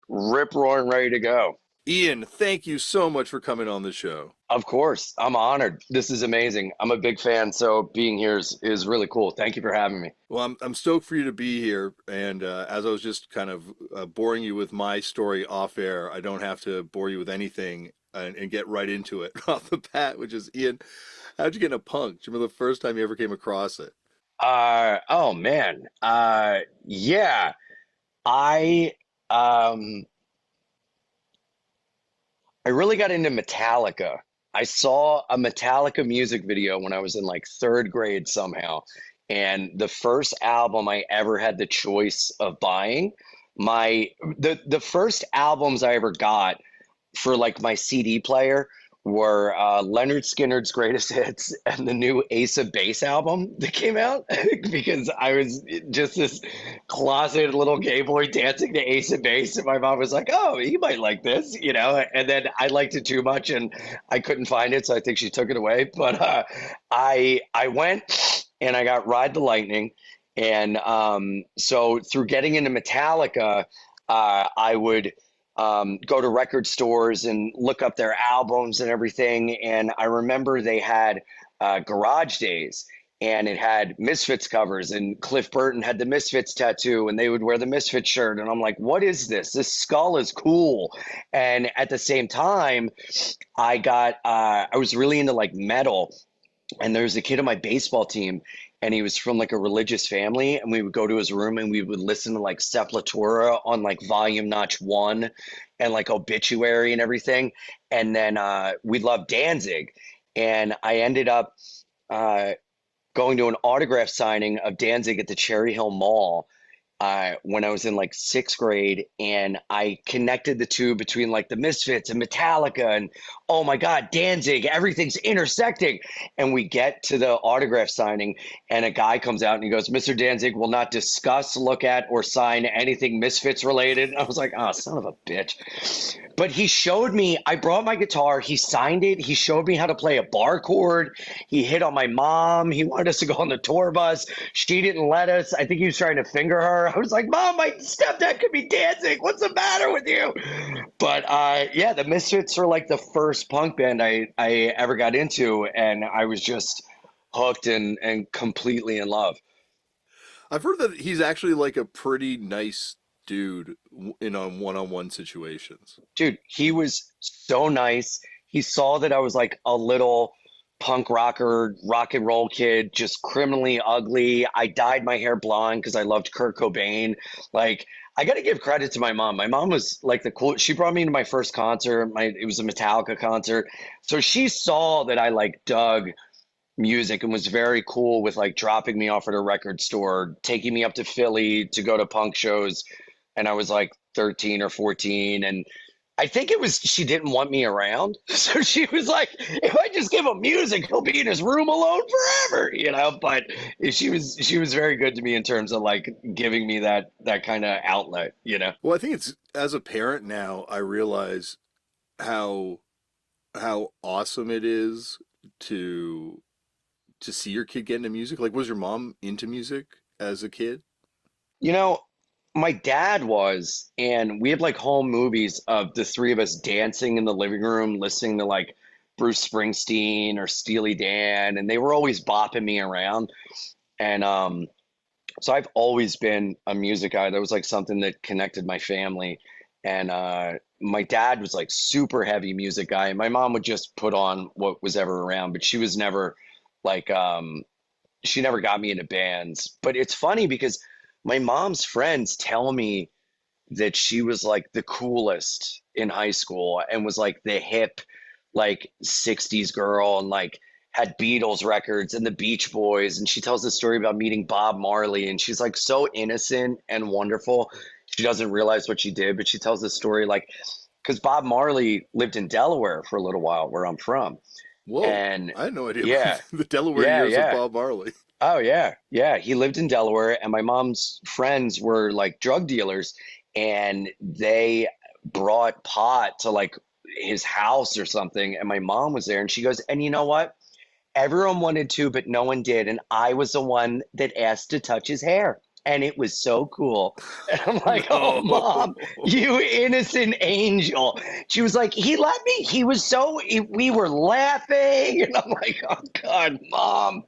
Rip roaring ready to go. Ian, thank you so much for coming on the show. Of course. I'm honored. This is amazing. I'm a big fan, so being here is really cool. Thank you for having me. Well, I'm stoked for you to be here. And as I was just kind of boring you with my story off air, I don't have to bore you with anything and get right into it off the bat, which is Ian, how'd you get in a punk? Do you remember the first time you ever came across it? Oh man. Yeah. I um I really got into Metallica. I saw a Metallica music video when I was in like third grade somehow. And the first album I ever had the choice of buying, my the first albums I ever got for like my CD player were Leonard Skinner's Greatest Hits and the new Ace of Base album that came out because I was just this closeted little gay boy dancing to Ace of Base, and my mom was like, "Oh, you might like this," And then I liked it too much, and I couldn't find it, so I think she took it away. But I went and I got Ride the Lightning, and so through getting into Metallica, I would go to record stores and look up their albums and everything. And I remember they had Garage Days, and it had Misfits covers, and Cliff Burton had the Misfits tattoo, and they would wear the Misfits shirt. And I'm like, what is this? This skull is cool. And at the same time, I was really into like metal, and there was a kid on my baseball team, and he was from like a religious family, and we would go to his room and we would listen to like Sepultura on like volume notch one and like obituary and everything. And then we loved Danzig, and I ended up uh, going to an autograph signing of Danzig at the Cherry Hill Mall when I was in like sixth grade, and I connected the two between like the Misfits and Metallica, and oh my God, Danzig, everything's intersecting. And we get to the autograph signing, and a guy comes out and he goes, "Mr. Danzig will not discuss, look at, or sign anything Misfits related." And I was like, oh, son of a bitch. But he showed me, I brought my guitar, he signed it, he showed me how to play a bar chord. He hit on my mom. He wanted us to go on the tour bus. She didn't let us. I think he was trying to finger her. I was like, "Mom, my stepdad could be dancing. What's the matter with you?" But yeah, the Misfits were like the first punk band I ever got into, and I was just hooked and completely in love. I've heard that he's actually like a pretty nice dude in one-on-one situations. Dude, he was so nice. He saw that I was like a little punk rocker, rock and roll kid, just criminally ugly. I dyed my hair blonde because I loved Kurt Cobain. Like, I got to give credit to my mom. My mom was like the cool. She brought me to my first concert. It was a Metallica concert, so she saw that I like dug music and was very cool with like dropping me off at a record store, taking me up to Philly to go to punk shows. And I was like 13 or 14. And I think it was she didn't want me around. So she was like, if I just give him music, he'll be in his room alone forever. But she was very good to me in terms of like giving me that kind of outlet. Well, I think it's as a parent now, I realize how how awesome it is to to see your kid get into music. Like, was your mom into music as a kid? You know, my dad was, and we had like home movies of the three of us dancing in the living room, listening to like Bruce Springsteen or Steely Dan, and they were always bopping me around. And so I've always been a music guy. That was like something that connected my family. And my dad was like super heavy music guy. And my mom would just put on what was ever around, but she was never like she never got me into bands. But it's funny because my mom's friends tell me that she was like the coolest in high school and was like the hip, like 60s girl, and like had Beatles records and the Beach Boys. And she tells the story about meeting Bob Marley, and she's like so innocent and wonderful. She doesn't realize what she did, but she tells the story like, because Bob Marley lived in Delaware for a little while, where I'm from. Whoa, And I had no idea about yeah, the Delaware yeah, years of yeah. Bob Marley. Oh yeah, yeah. He lived in Delaware, and my mom's friends were like drug dealers, and they brought pot to like his house or something. And my mom was there, and she goes, "And you know what? Everyone wanted to, but no one did, and I was the one that asked to touch his hair." and it was so cool. And I'm like, oh, No. mom, you innocent angel. She was like, he let me. He was so, we were laughing. And I'm like, oh, God, mom.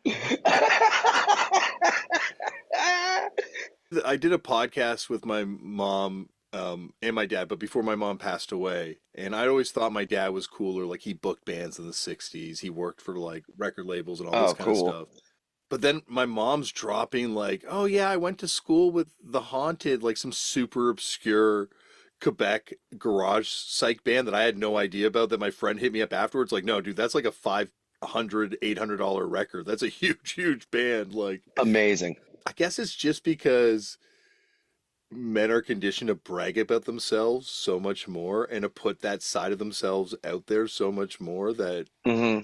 I did a podcast with my mom and my dad, but before my mom passed away, and I always thought my dad was cooler. Like he booked bands in the '60s, he worked for like record labels and all this Oh, kind of cool. stuff. But then my mom's dropping like, "Oh yeah, I went to school with The Haunted, like some super obscure Quebec garage psych band that I had no idea about that my friend hit me up afterwards like, "No, dude, that's like a 500, $800 record. That's a huge, huge band." Like, Amazing. I guess it's just because men are conditioned to brag about themselves so much more and to put that side of themselves out there so much more that Hmm.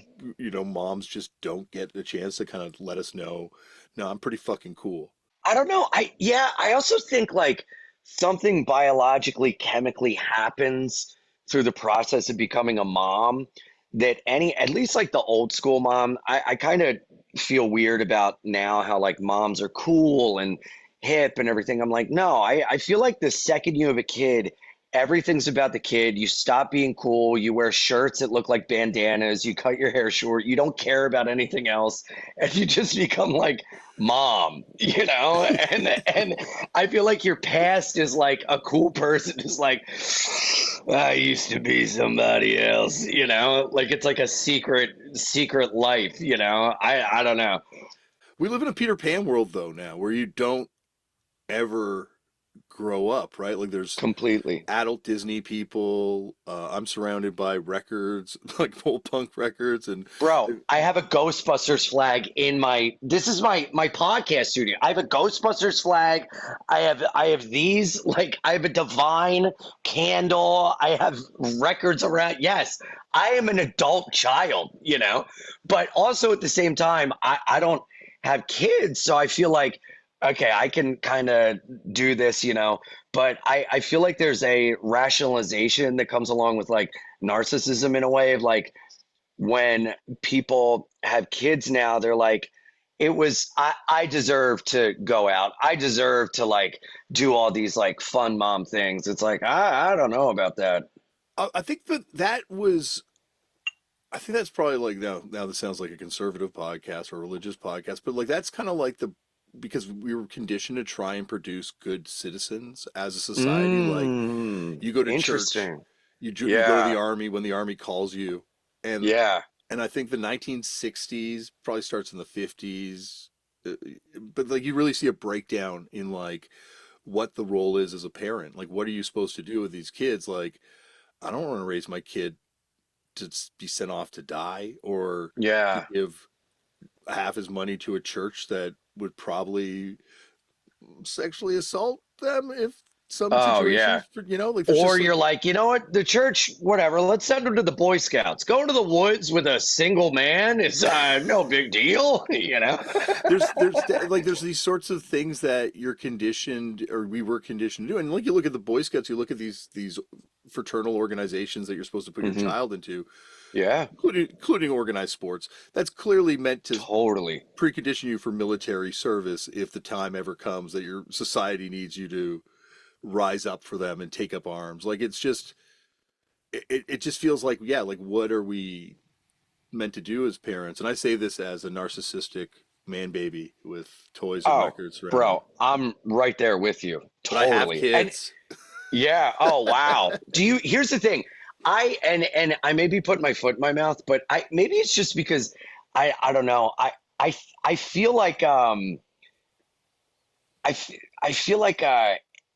moms just don't get the chance to kind of let us know, no, I'm pretty fucking cool. I don't know. Yeah, I also think like something biologically, chemically happens through the process of becoming a mom that at least like the old school mom, I kind of feel weird about now how like moms are cool and hip and everything. I'm like, no, I feel like the second you have a kid, everything's about the kid. You stop being cool. You wear shirts that look like bandanas. You cut your hair short. You don't care about anything else. And you just become like mom, and I feel like your past is like a cool person is like, I used to be somebody else, like it's like a secret life, I don't know. We live in a Peter Pan world though now where you don't ever grow up, right? Like there's Completely. adult Disney people. I'm surrounded by records, like full punk records, and Bro, I have a Ghostbusters flag in this is my podcast studio. I have a Ghostbusters flag. I have these, like I have a Divine candle. I have records around. Yes, I am an adult child, but also at the same time, I don't have kids, so I feel like okay, I can kind of do this, but I feel like there's a rationalization that comes along with like narcissism in a way of like when people have kids now, they're like, I deserve to go out. I deserve to like do all these like fun mom things. It's like, I don't know about that. I think that was. I think that's probably like now this sounds like a conservative podcast or a religious podcast, but like that's kind of like the because we were conditioned to try and produce good citizens as a society. Like you go to church, Interesting. you go to the Yeah. army when the army calls you, and Yeah. and I think the 1960s probably starts in the 50s, uh, but like you really see a breakdown in like what the role is as a parent. Like what are you supposed to do with these kids? Like I don't want to raise my kid to be sent off to die or to Yeah. give half his money to a church that would probably sexually assault them if some Oh, yeah. situations, like there's Or just you're like like, you know what? The church, whatever. Let's send them to the Boy Scouts. Going to the woods with a single man is no big deal, there's these sorts of things that you're conditioned or we were conditioned to do. And like you look at the Boy Scouts, you look at these fraternal organizations that you're supposed to put your Hmm. child into, Yeah. including organized sports. That's clearly meant to Totally. precondition you for military service if the time ever comes that your society needs you to rise up for them and take up arms. Like it's just it just feels like yeah, like what are we meant to do as parents? And I say this as a narcissistic man baby with toys and Oh, records surrounding me. bro, I'm right there with you. But I have Totally. And kids. yeah, oh wow. Here's the thing. And I may be putting my foot in my mouth, but I maybe it's just because I don't know. I I feel like I feel like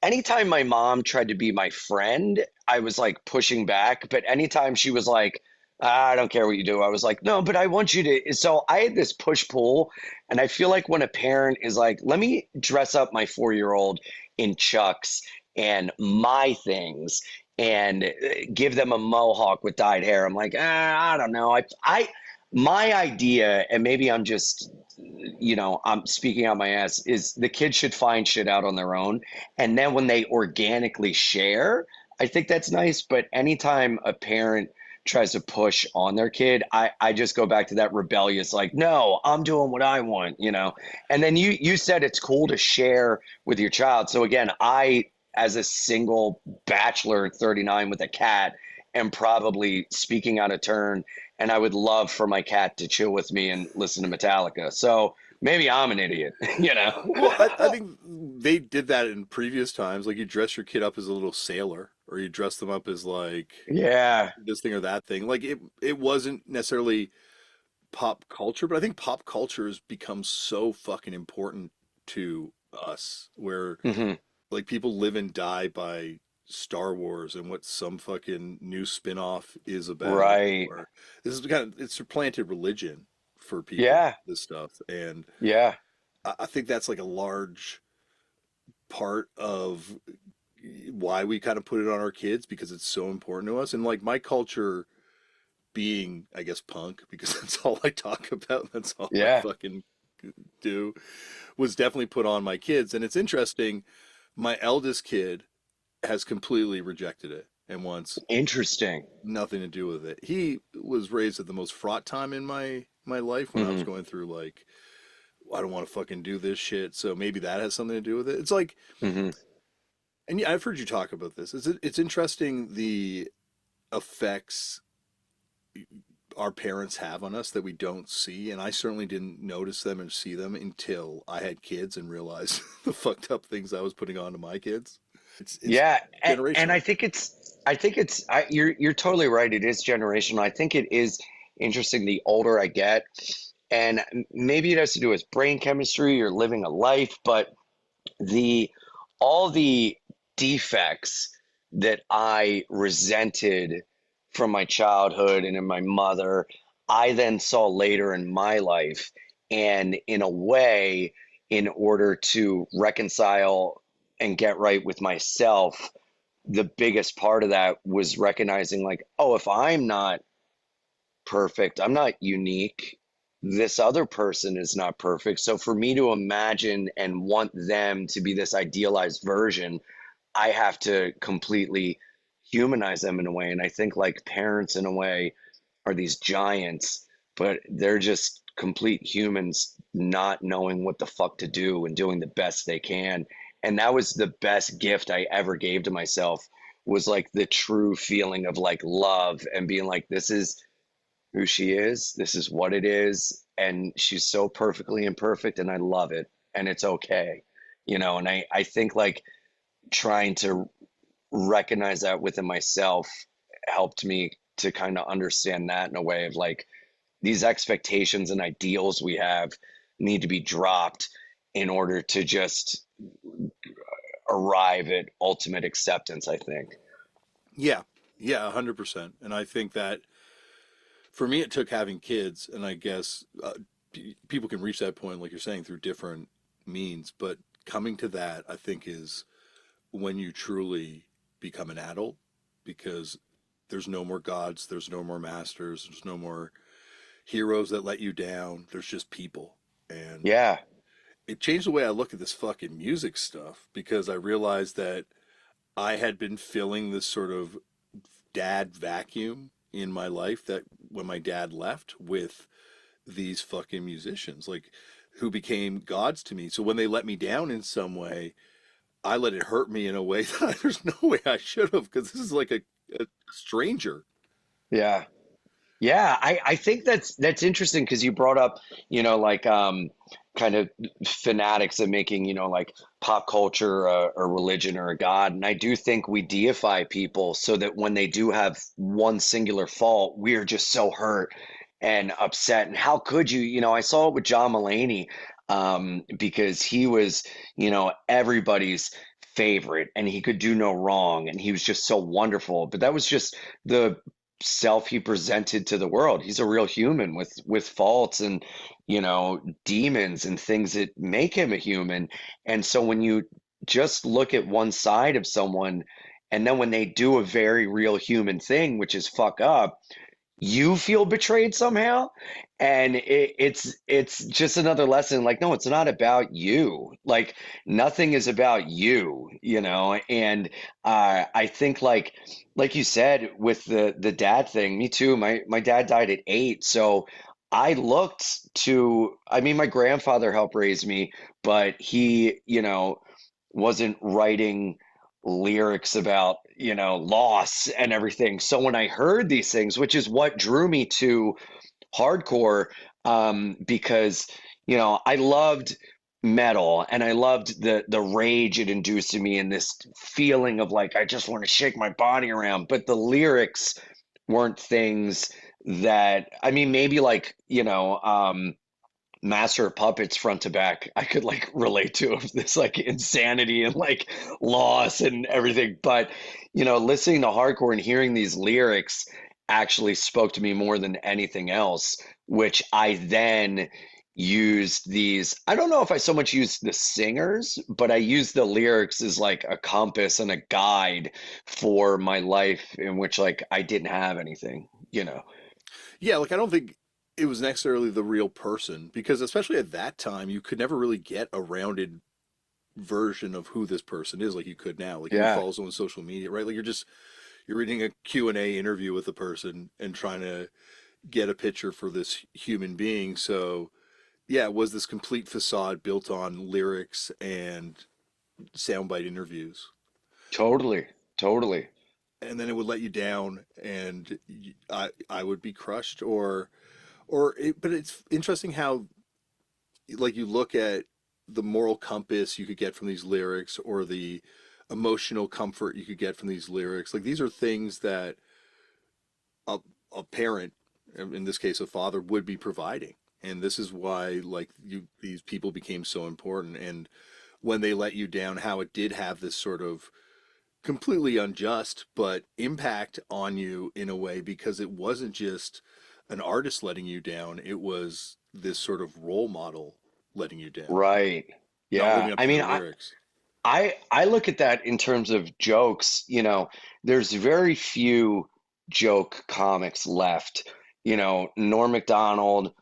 anytime my mom tried to be my friend, I was like pushing back. But anytime she was like, I don't care what you do, I was like, no, but I want you to. So I had this push pull. And I feel like when a parent is like, let me dress up my 4 year old in Chucks and my things and give them a mohawk with dyed hair, I'm like, I don't know. My idea, and maybe I'm just I'm speaking out my ass, is the kids should find shit out on their own. And then when they organically share, I think that's nice. But anytime a parent tries to push on their kid, I just go back to that rebellious, like, no, I'm doing what I want, you know. And then you said it's cool to share with your child. So again, I, as a single bachelor at 39 with a cat, am probably speaking out of turn, and I would love for my cat to chill with me and listen to Metallica. So maybe I'm an idiot, you know. Well, I think they did that in previous times. Like you dress your kid up as a little sailor, or you dress them up as like Yeah. this thing or that thing. Like it wasn't necessarily pop culture, but I think pop culture has become so fucking important to us, where Hmm. like people live and die by Star Wars and what some fucking new spin-off is about, Right. or this is kind of it's supplanted religion for people, Yeah. this stuff. And Yeah. I think that's like a large part of why we kind of put it on our kids because it's so important to us. And like my culture being, I guess, punk, because that's all I talk about, that's all I Yeah. fucking do, was definitely put on my kids. And it's interesting, my eldest kid has completely rejected it and wants Interesting. nothing to do with it. He was raised at the most fraught time in my life when I was Hmm. going through like I don't want to fucking do this shit. So maybe that has something to do with it. It's like, Hmm. and yeah, I've heard you talk about this. It's interesting the effects our parents have on us that we don't see, and I certainly didn't notice them and see them until I had kids and realized the fucked up things I was putting on to my kids. It's Yeah, and generational. you're totally right. It is generational. I think it is interesting the older I get, and maybe it has to do with brain chemistry or living a life, but the all the defects that I resented from my childhood and in my mother, I then saw later in my life. And in a way, in order to reconcile and get right with myself, the biggest part of that was recognizing, like, oh, if I'm not perfect, I'm not unique. This other person is not perfect. So for me to imagine and want them to be this idealized version, I have to completely humanize them in a way. And I think like parents in a way are these giants, but they're just complete humans not knowing what the fuck to do and doing the best they can. And that was the best gift I ever gave to myself, was like the true feeling of like love and being like, this is who she is, this is what it is, and she's so perfectly imperfect and I love it and it's okay. You know, and I think like trying to recognize that within myself helped me to kind of understand that in a way of like these expectations and ideals we have need to be dropped in order to just arrive at ultimate acceptance, I think. Yeah, yeah, 100%. And I think that for me, it took having kids, and I guess people can reach that point, like you're saying, through different means. But coming to that, I think, is when you truly become an adult, because there's no more gods, there's no more masters, there's no more heroes that let you down. There's just people. And Yeah. it changed the way I look at this fucking music stuff because I realized that I had been filling this sort of dad vacuum in my life that when my dad left with these fucking musicians, like who became gods to me. So when they let me down in some way, I let it hurt me in a way that there's no way I should have because this is like a stranger. Yeah. Yeah, I think that's interesting because you brought up, like kind of fanatics of making, like pop culture a religion or a god. And I do think we deify people so that when they do have one singular fault, we're just so hurt and upset. And how could you, I saw it with John Mulaney, because he was, everybody's favorite and he could do no wrong and he was just so wonderful. But that was just the self he presented to the world. He's a real human with faults and demons and things that make him a human. And so when you just look at one side of someone and then when they do a very real human thing, which is fuck up, you feel betrayed somehow. And it's just another lesson. Like, no, it's not about you. Like, nothing is about you, you know. And I think like you said with the dad thing, me too. My dad died at 8, so I looked to. I mean, my grandfather helped raise me, but he, wasn't writing lyrics about, loss and everything. So when I heard these things, which is what drew me to hardcore, because, I loved metal and I loved the rage it induced in me and this feeling of like I just want to shake my body around. But the lyrics weren't things that, I mean, maybe like, Master of Puppets front to back, I could like relate to of this like insanity and like loss and everything. But listening to hardcore and hearing these lyrics actually spoke to me more than anything else, which I then used these. I don't know if I so much used the singers, but I used the lyrics as like a compass and a guide for my life in which like I didn't have anything. Yeah, like I don't think it was necessarily the real person because especially at that time you could never really get a rounded version of who this person is like you could now. Like you would Yeah, follow someone on social media, right? Like you're reading a Q&A interview with a person and trying to get a picture for this human being. So, yeah, it was this complete facade built on lyrics and soundbite interviews. totally, totally. And then it would let you down and I would be crushed or but it's interesting how like you look at the moral compass you could get from these lyrics or the emotional comfort you could get from these lyrics. Like these are things that a, a parent, in this case a father, would be providing. And this is why like these people became so important. And when they let you down, how it did have this sort of completely unjust but impact on you in a way because it wasn't just an artist letting you down, it was this sort of role model letting you down, Right. not Yeah. living up I to mean, their I, lyrics. I I look at that in terms of jokes, there's very few joke comics left. Norm Macdonald,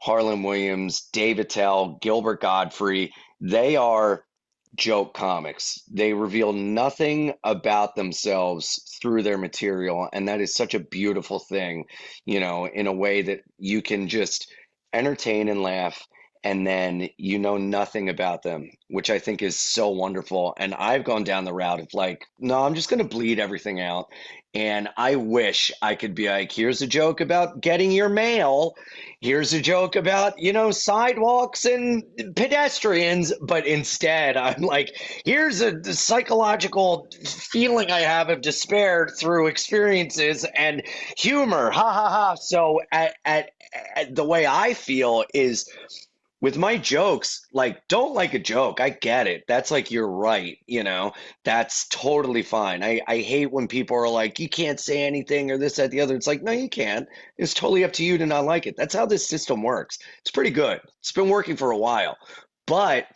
Harlan Williams, Dave Attell, Gilbert Godfrey, they are joke comics. They reveal nothing about themselves through their material, and that is such a beautiful thing, in a way that you can just entertain and laugh and then you know nothing about them, which I think is so wonderful. And I've gone down the route of like, no, I'm just going to bleed everything out. And I wish I could be like, here's a joke about getting your mail. Here's a joke about, sidewalks and pedestrians. But instead, I'm like, here's a psychological feeling I have of despair through experiences and humor. Ha ha ha. So at the way I feel is with my jokes, like, don't like a joke. I get it. That's like, you're right. That's totally fine. I hate when people are like, you can't say anything or this, that, the other. It's like, no, you can't. It's totally up to you to not like it. That's how this system works. It's pretty good. It's been working for a while. But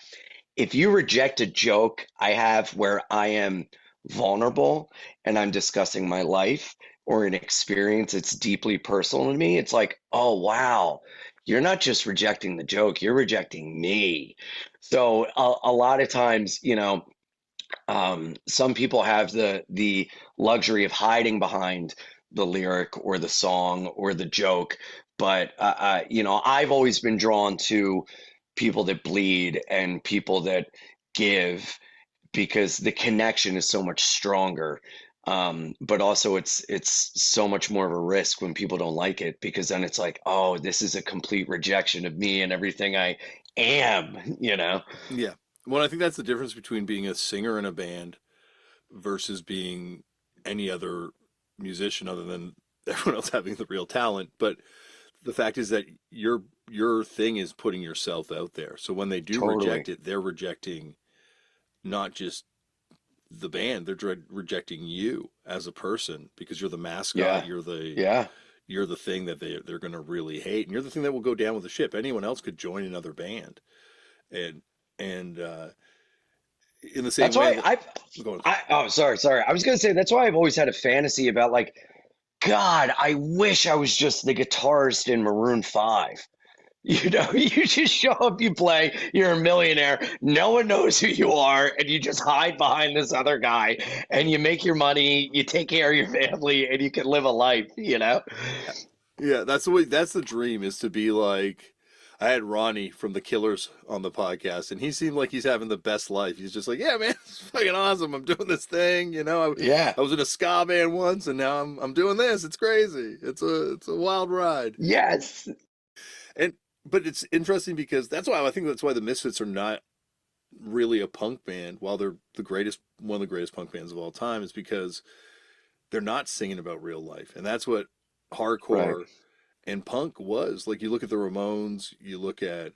if you reject a joke I have where I am vulnerable and I'm discussing my life or an experience that's deeply personal to me, it's like, oh, wow, you're not just rejecting the joke, you're rejecting me. So a lot of times, some people have the luxury of hiding behind the lyric or the song or the joke. But I've always been drawn to people that bleed and people that give because the connection is so much stronger. But also it's so much more of a risk when people don't like it because then it's like, oh, this is a complete rejection of me and everything I am. Yeah. Well, I think that's the difference between being a singer in a band versus being any other musician other than everyone else having the real talent. But the fact is that your thing is putting yourself out there. So when they do Totally. reject it, they're rejecting not just the band, they're rejecting you as a person because you're the mascot, Yeah. Yeah. you're the thing that they're going to really hate, and you're the thing that will go down with the ship. Anyone else could join another band, and and in the same That's way, why like, I go on. I oh sorry. I was gonna say that's why I've always had a fantasy about like God, I wish I was just the guitarist in Maroon 5. You know, you just show up, you play, you're a millionaire, no one knows who you are, and you just hide behind this other guy, and you make your money, you take care of your family, and you can live a life, you know? Yeah, that's the way. That's the dream is to be like. I had Ronnie from the Killers on the podcast, and he seemed like he's having the best life. He's just like, yeah, man, it's fucking awesome. I'm doing this thing. Yeah. I was in a ska band once, and now I'm doing this. It's crazy. It's a wild ride. Yes. And but it's interesting because I think that's why the Misfits are not really a punk band. While they're one of the greatest punk bands of all time, is because they're not singing about real life, and that's what Right. hardcore and punk was. Like you look at the Ramones, you look at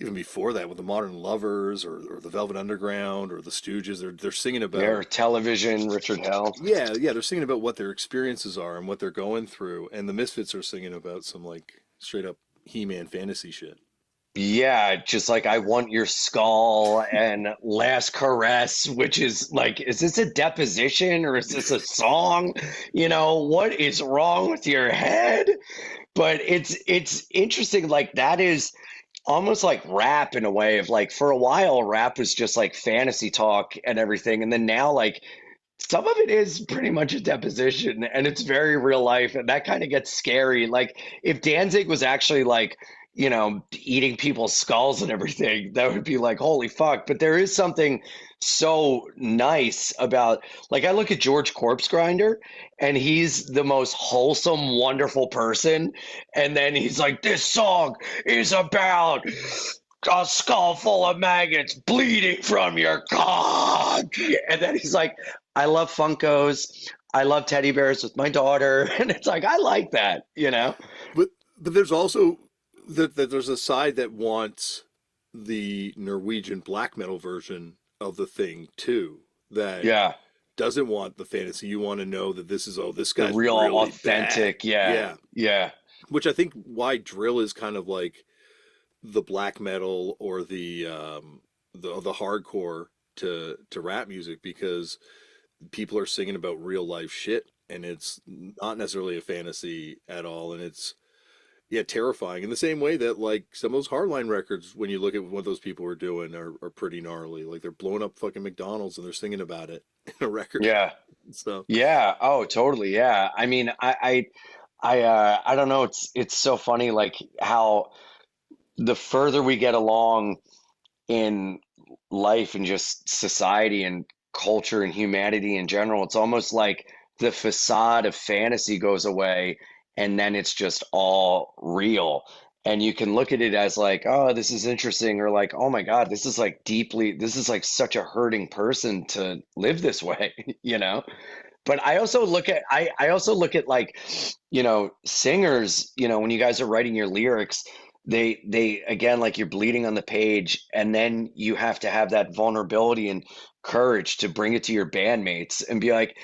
even before that with the Modern Lovers or the Velvet Underground or the Stooges. They're singing about Their television, Richard Hell. yeah, they're singing about what their experiences are and what they're going through. And the Misfits are singing about some like straight up He-Man fantasy shit. Yeah, just like I want your skull and last caress, which is like, is this a deposition or is this a song? You know, what is wrong with your head? But it's interesting, like that is almost like rap in a way of like for a while rap was just like fantasy talk and everything. And then now like some of it is pretty much a deposition and it's very real life and that kind of gets scary. Like if Danzig was actually like, you know, eating people's skulls and everything, that would be like, holy fuck. But there is something so nice about like I look at George Corpse Grinder and he's the most wholesome, wonderful person. And then he's like, this song is about a skull full of maggots bleeding from your cock. And then he's like, I love Funkos. I love teddy bears with my daughter. And it's like, I like that, you know? But there's also that there's a side that wants the Norwegian black metal version of the thing too. That Yeah. doesn't want the fantasy. You want to know that this The guy's real really bad. authentic. Yeah. Yeah. Yeah. Which I think why drill is kind of like the black metal or the hardcore to rap music because people are singing about real life shit and it's not necessarily a fantasy at all and it's yeah terrifying in the same way that like some of those hardline records when you look at what those people are doing are pretty gnarly like they're blowing up fucking McDonald's and they're singing about it in a record Yeah. so Yeah. Oh, totally. Yeah. I mean, I don't know. It's so funny, like how the further we get along in life and just society and culture and humanity in general, it's almost like the facade of fantasy goes away and then it's just all real. And you can look at it as like, oh, this is interesting, or like, oh my God, this is like such a hurting person to live this way, you know? But I also look at like, you know, singers, you know, when you guys are writing your lyrics, they again like you're bleeding on the page and then you have to have that vulnerability and courage to bring it to your bandmates and be like,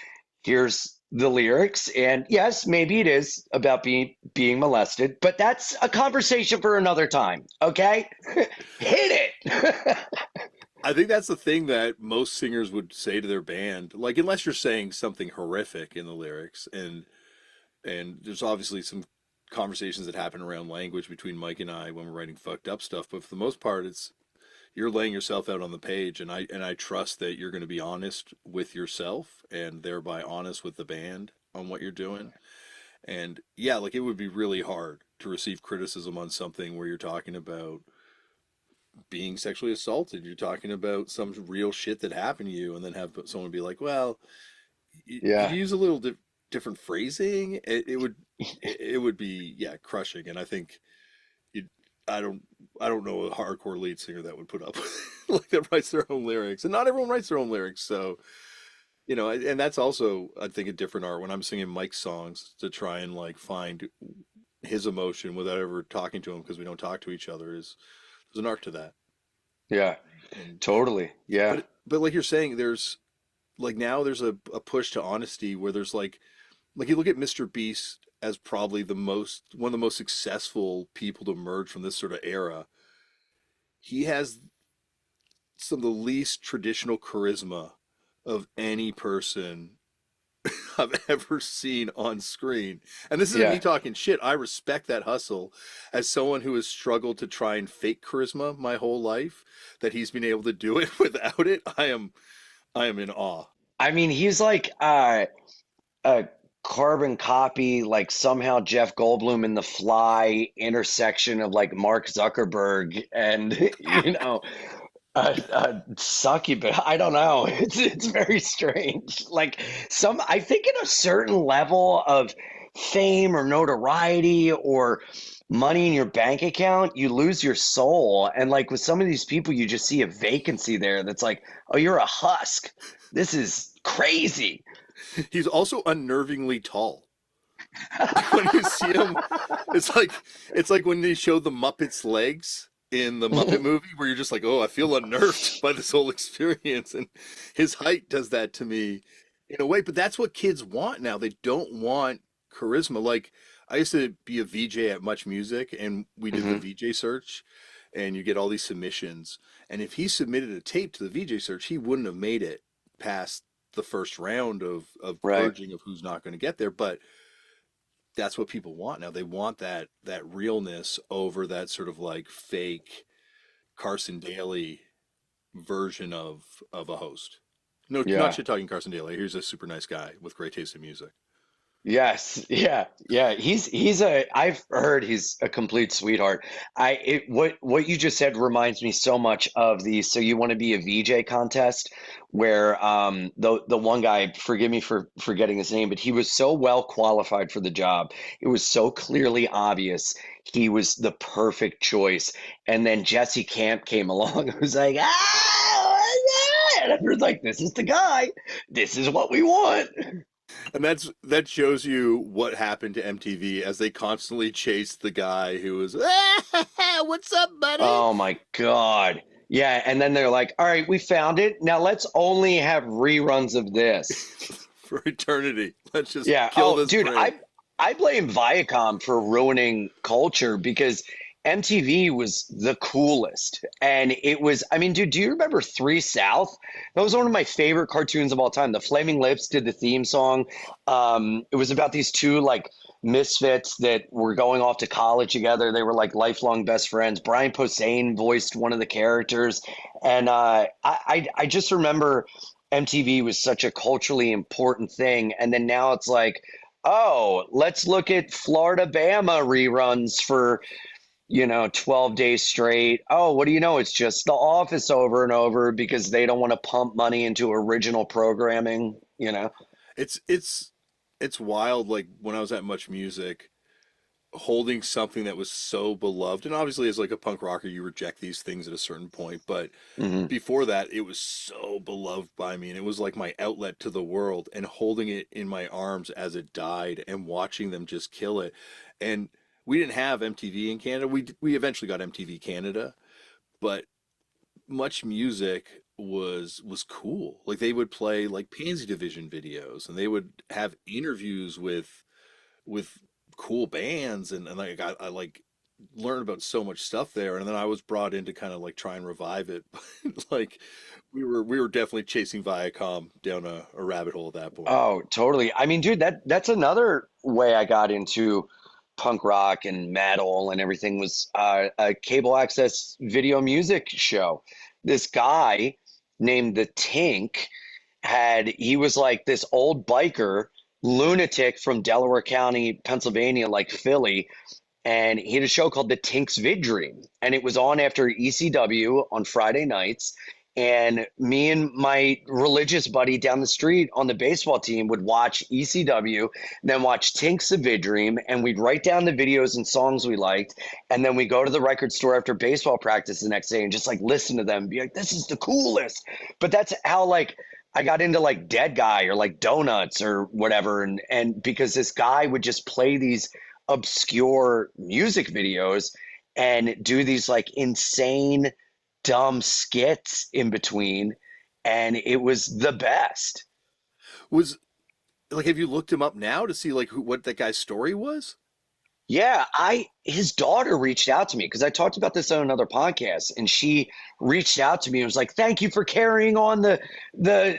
here's the lyrics and yes, maybe it is about being molested, but that's a conversation for another time, okay? Hit it. I think that's the thing that most singers would say to their band like unless you're saying something horrific in the lyrics and there's obviously some conversations that happen around language between Mike and I when we're writing fucked up stuff but for the most part it's you're laying yourself out on the page and I trust that you're going to be honest with yourself and thereby honest with the band on what you're doing. And yeah, like it would be really hard to receive criticism on something where you're talking about being sexually assaulted, you're talking about some real shit that happened to you and then have someone be like, "Well, could Yeah. you use a little different phrasing?" It would be yeah, crushing and I think you I don't I don't know a hardcore lead singer that would put up like that writes their own lyrics, and not everyone writes their own lyrics. So and that's also I think a different art when I'm singing Mike's songs to try and like find his emotion without ever talking to him because we don't talk to each other is there's an art to that. Yeah. And Totally. Yeah. but like you're saying, there's like now there's a push to honesty where there's like you look at Mr. Beast as probably the most one of the most successful people to emerge from this sort of era. He has some of the least traditional charisma of any person I've ever seen on screen. And this isn't me Yeah. talking shit. I respect that hustle as someone who has struggled to try and fake charisma my whole life, that he's been able to do it without it. I am in awe. I mean, he's like a carbon copy, like somehow Jeff Goldblum in the Fly intersection of like Mark Zuckerberg and succubus. I don't know. It's very strange. Like I think at a certain level of fame or notoriety or money in your bank account, you lose your soul. And like with some of these people, you just see a vacancy there that's like, oh, you're a husk. This is crazy. He's also unnervingly tall. When you see him, it's like when they show the Muppets' legs in the Muppet movie, where you're just like, oh, I feel unnerved by this whole experience. And his height does that to me in a way. But that's what kids want now. They don't want charisma. Like I used to be a VJ at Much Music, and we did the Hmm. VJ search, and you get all these submissions. And if he submitted a tape to the VJ search, he wouldn't have made it past the first round of Right. purging of who's not going to get there. But that's what people want now. They want that realness over that sort of like fake Carson Daly version of a host. No, not Yeah. shit talking Carson Daly. Here's a super nice guy with great taste in music. Yes, yeah, yeah. I've heard he's a complete sweetheart. What you just said reminds me so much of the So You Want to Be a VJ contest where the one guy, forgive me for forgetting his name, but he was so well qualified for the job. It was so clearly obvious he was the perfect choice. And then Jesse Camp came along and was like, and everyone's like, this is the guy. This is what we want. And that shows you what happened to MTV as they constantly chased the guy who was, what's up, buddy? Oh my God. Yeah, and then they're like, all right, we found it. Now let's only have reruns of this. For eternity. Let's just Yeah. kill Oh, this dude, brand. I blame Viacom for ruining culture because MTV was the coolest. And it was, I mean, dude, do you remember Three South? That was one of my favorite cartoons of all time. The Flaming Lips did the theme song. It was about these two like misfits that were going off to college together. They were like lifelong best friends. Brian Posehn voiced one of the characters. And I just remember MTV was such a culturally important thing. And then now it's like, oh, let's look at Florida Bama reruns for 12 days straight. Oh, what do you know? It's just The Office over and over because they don't want to pump money into original programming. It's wild. Like when I was at Much Music, holding something that was so beloved, and obviously as like a punk rocker, you reject these things at a certain point, but Hmm. before that, it was so beloved by me, and it was like my outlet to the world, and holding it in my arms as it died and watching them just kill it. And we didn't have MTV in Canada. We eventually got MTV Canada, but Much Music was cool. Like they would play like Pansy Division videos, and they would have interviews with cool bands, and like I like learned about so much stuff there, and then I was brought in to kind of like try and revive it. But like we were definitely chasing Viacom down a rabbit hole at that point. Oh, totally. I mean, dude, that's another way I got into punk rock and metal and everything was a cable access video music show. This guy named the Tink he was like this old biker lunatic from Delaware County, Pennsylvania, like Philly, and he had a show called The Tink's Vid Dream, and it was on after ECW on Friday nights. And me and my religious buddy down the street on the baseball team would watch ECW, then watch Tink's Vid Dream, and we'd write down the videos and songs we liked, and then we go to the record store after baseball practice the next day and just like listen to them, and be like, "This is the coolest." But that's how like I got into like Dead Guy or like Donuts or whatever, and because this guy would just play these obscure music videos and do these like insane dumb skits in between, and it was the best. Was like, have you looked him up now to see like what that guy's story was? Yeah, his daughter reached out to me because I talked about this on another podcast, and she reached out to me and was like, "Thank you for carrying on the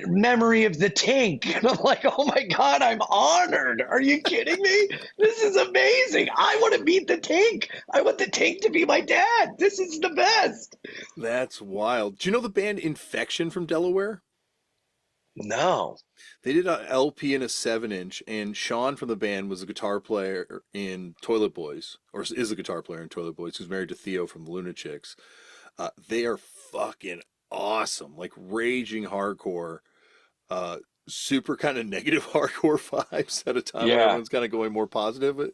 memory of the Tink." And I'm like, "Oh my God, I'm honored. Are you kidding me? This is amazing. I want to meet the Tink. I want the Tink to be my dad. This is the best." That's wild. Do you know the band Infection from Delaware? No. They did a LP and a 7 inch, and Sean from the band was a guitar player in Toilet Boys, or is a guitar player in Toilet Boys, who's married to Theo from the Lunatics. They are fucking awesome, like raging hardcore, uh, super kind of negative hardcore vibes at a time when Yeah. everyone's kind of going more positive. It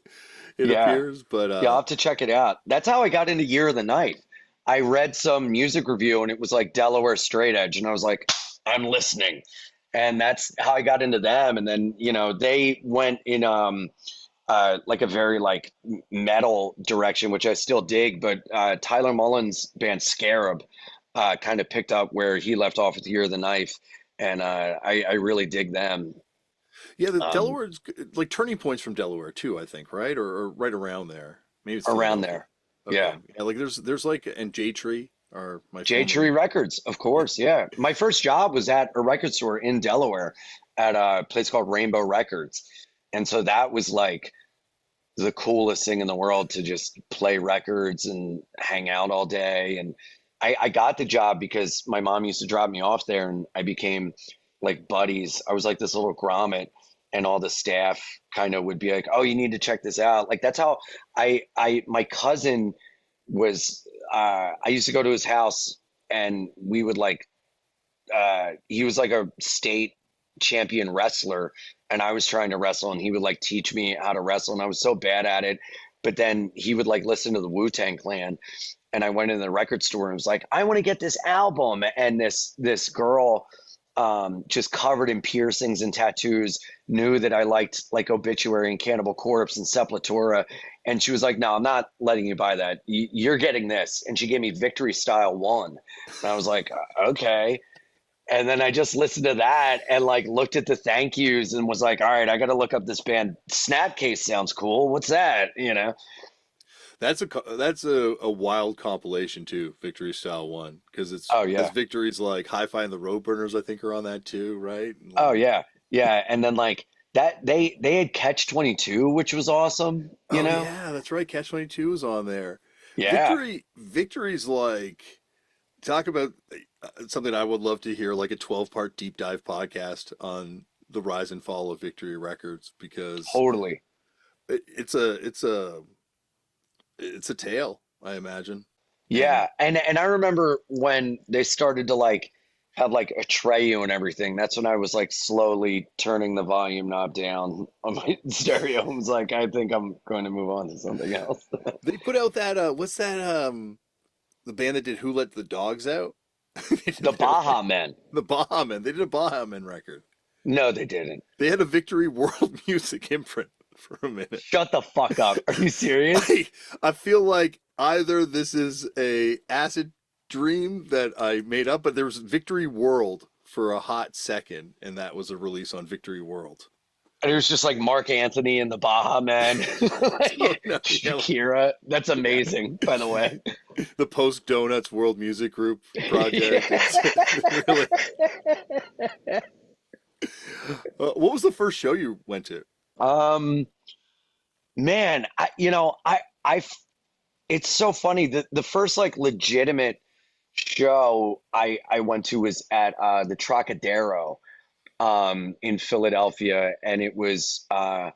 Yeah. appears, but Yeah, I'll have to check it out. That's how I got into Year of the Night. I read some music review and it was like Delaware Straight Edge, and I was like, I'm listening. And that's how I got into them. And then, they went in like a very like metal direction, which I still dig, but Tyler Mullen's band Scarab kind of picked up where he left off with Year of the Knife. And I really dig them. yeah, the um, Delaware's like Turning Point's from Delaware too, I think, right? Or right around there. Maybe it's Around Philadelphia. there. Okay, Yeah. yeah, like there's like and J Tree are my J former. Tree Records, of Yeah. course. Yeah. My first job was at a record store in Delaware at a place called Rainbow Records. And so that was like the coolest thing in the world to just play records and hang out all day. And I got the job because my mom used to drop me off there and I became like buddies. I was like this little grommet, and all the staff kind of would be like, "Oh, you need to check this out." Like that's how my cousin was I used to go to his house and we would like he was like a state champion wrestler, and I was trying to wrestle, and he would like teach me how to wrestle, and I was so bad at it. But then he would like listen to the Wu-Tang Clan, and I went in the record store and was like, I want to get this album. And this girl, just covered in piercings and tattoos, knew that I liked like Obituary and Cannibal Corpse and Sepultura. And she was like, "No, I'm not letting you buy that. You're getting this." And she gave me Victory Style 1. And I was like, "Okay." And then I just listened to that and like looked at the thank yous and was like, "All right, I got to look up this band. Snapcase sounds cool. What's that?" That's a wild compilation too, Victory Style One, because it's Oh has yeah. victories like Hi-Fi and the Roadburners, I think, are on that too, right? And Oh like, yeah. Yeah. And then like that they had Catch 22, which was awesome, you oh know? yeah, that's right, Catch 22 is on there. Yeah. Victory's like talk about something I would love to hear, like a 12-part deep dive podcast on the rise and fall of Victory Records, because Totally. it's a tale, I imagine. And Yeah. And I remember when they started to like have like Atreyu and everything. That's when I was like slowly turning the volume knob down on my stereo. I was like, I think I'm going to move on to something else. they put out that what's that the band that did Who Let the Dogs Out? They did The that, right? Baha Men. The Baha Men. They did a Baha Men record. No, they didn't. They had a Victory World Music imprint for a minute. Shut the fuck up. Are you serious? I I feel like either this is a acid dream that I made up, but there was Victory World for a hot second, and that was a release on Victory World. And it was just like Mark Anthony and the Baha Men, Oh like no, yeah, Shakira. That's yeah. amazing, by the way. The Post Donuts World Music Group project. Yeah. It's really. What was the first show you went to? Um, man, it's so funny. The first like legitimate show I went to was at the Trocadero in Philadelphia, and it was the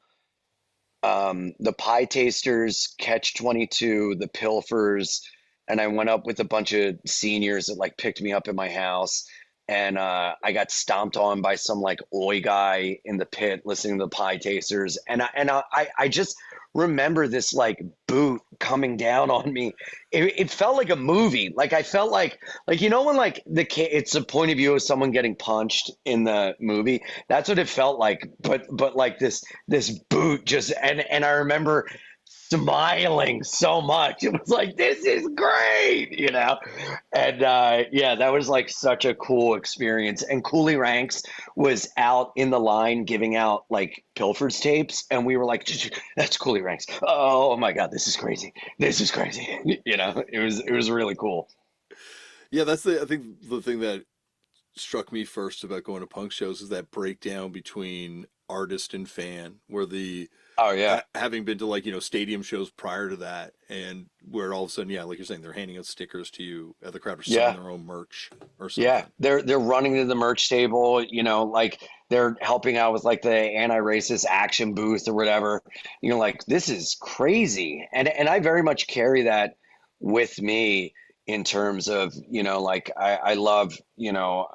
Pie Tasters, Catch 22, the Pilfers, and I went up with a bunch of seniors that like picked me up in my house, and I got stomped on by some like oi guy in the pit listening to the Pie Tasters, and I just remember this like boot coming down on me. It felt like a movie. Like I felt like when like it's the point of view of someone getting punched in the movie. That's what it felt like. But like this boot just and I remember smiling so much. It was like, this is great, you know? And yeah, that was like such a cool experience. And Cooley Ranks was out in the line giving out like Pilfer's tapes. And we were like, that's Cooley Ranks. Oh my God, this is crazy. This is crazy. You know, it was really cool. Yeah, that's the I think the thing that struck me first about going to punk shows is that breakdown between artist and fan, where the Oh yeah. having been to like stadium shows prior to that, and where all of a sudden, yeah, like you're saying, they're handing out stickers to you at the crowd or selling Yeah. their own merch or Yeah, something. they're running to the merch table, you know, like they're helping out with like the anti-racist action booth or whatever. You're like, this is crazy. And I very much carry that with me in terms of, you know, like I love, you know,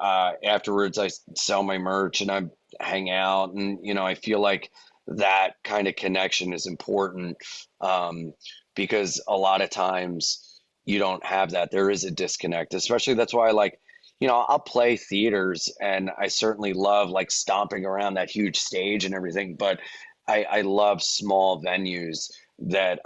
afterwards I sell my merch and I hang out and, you know, I feel like that kind of connection is important because a lot of times you don't have that. There is a disconnect, especially that's why I like you know, I'll play theaters and I certainly love like stomping around that huge stage and everything, but I love small venues that,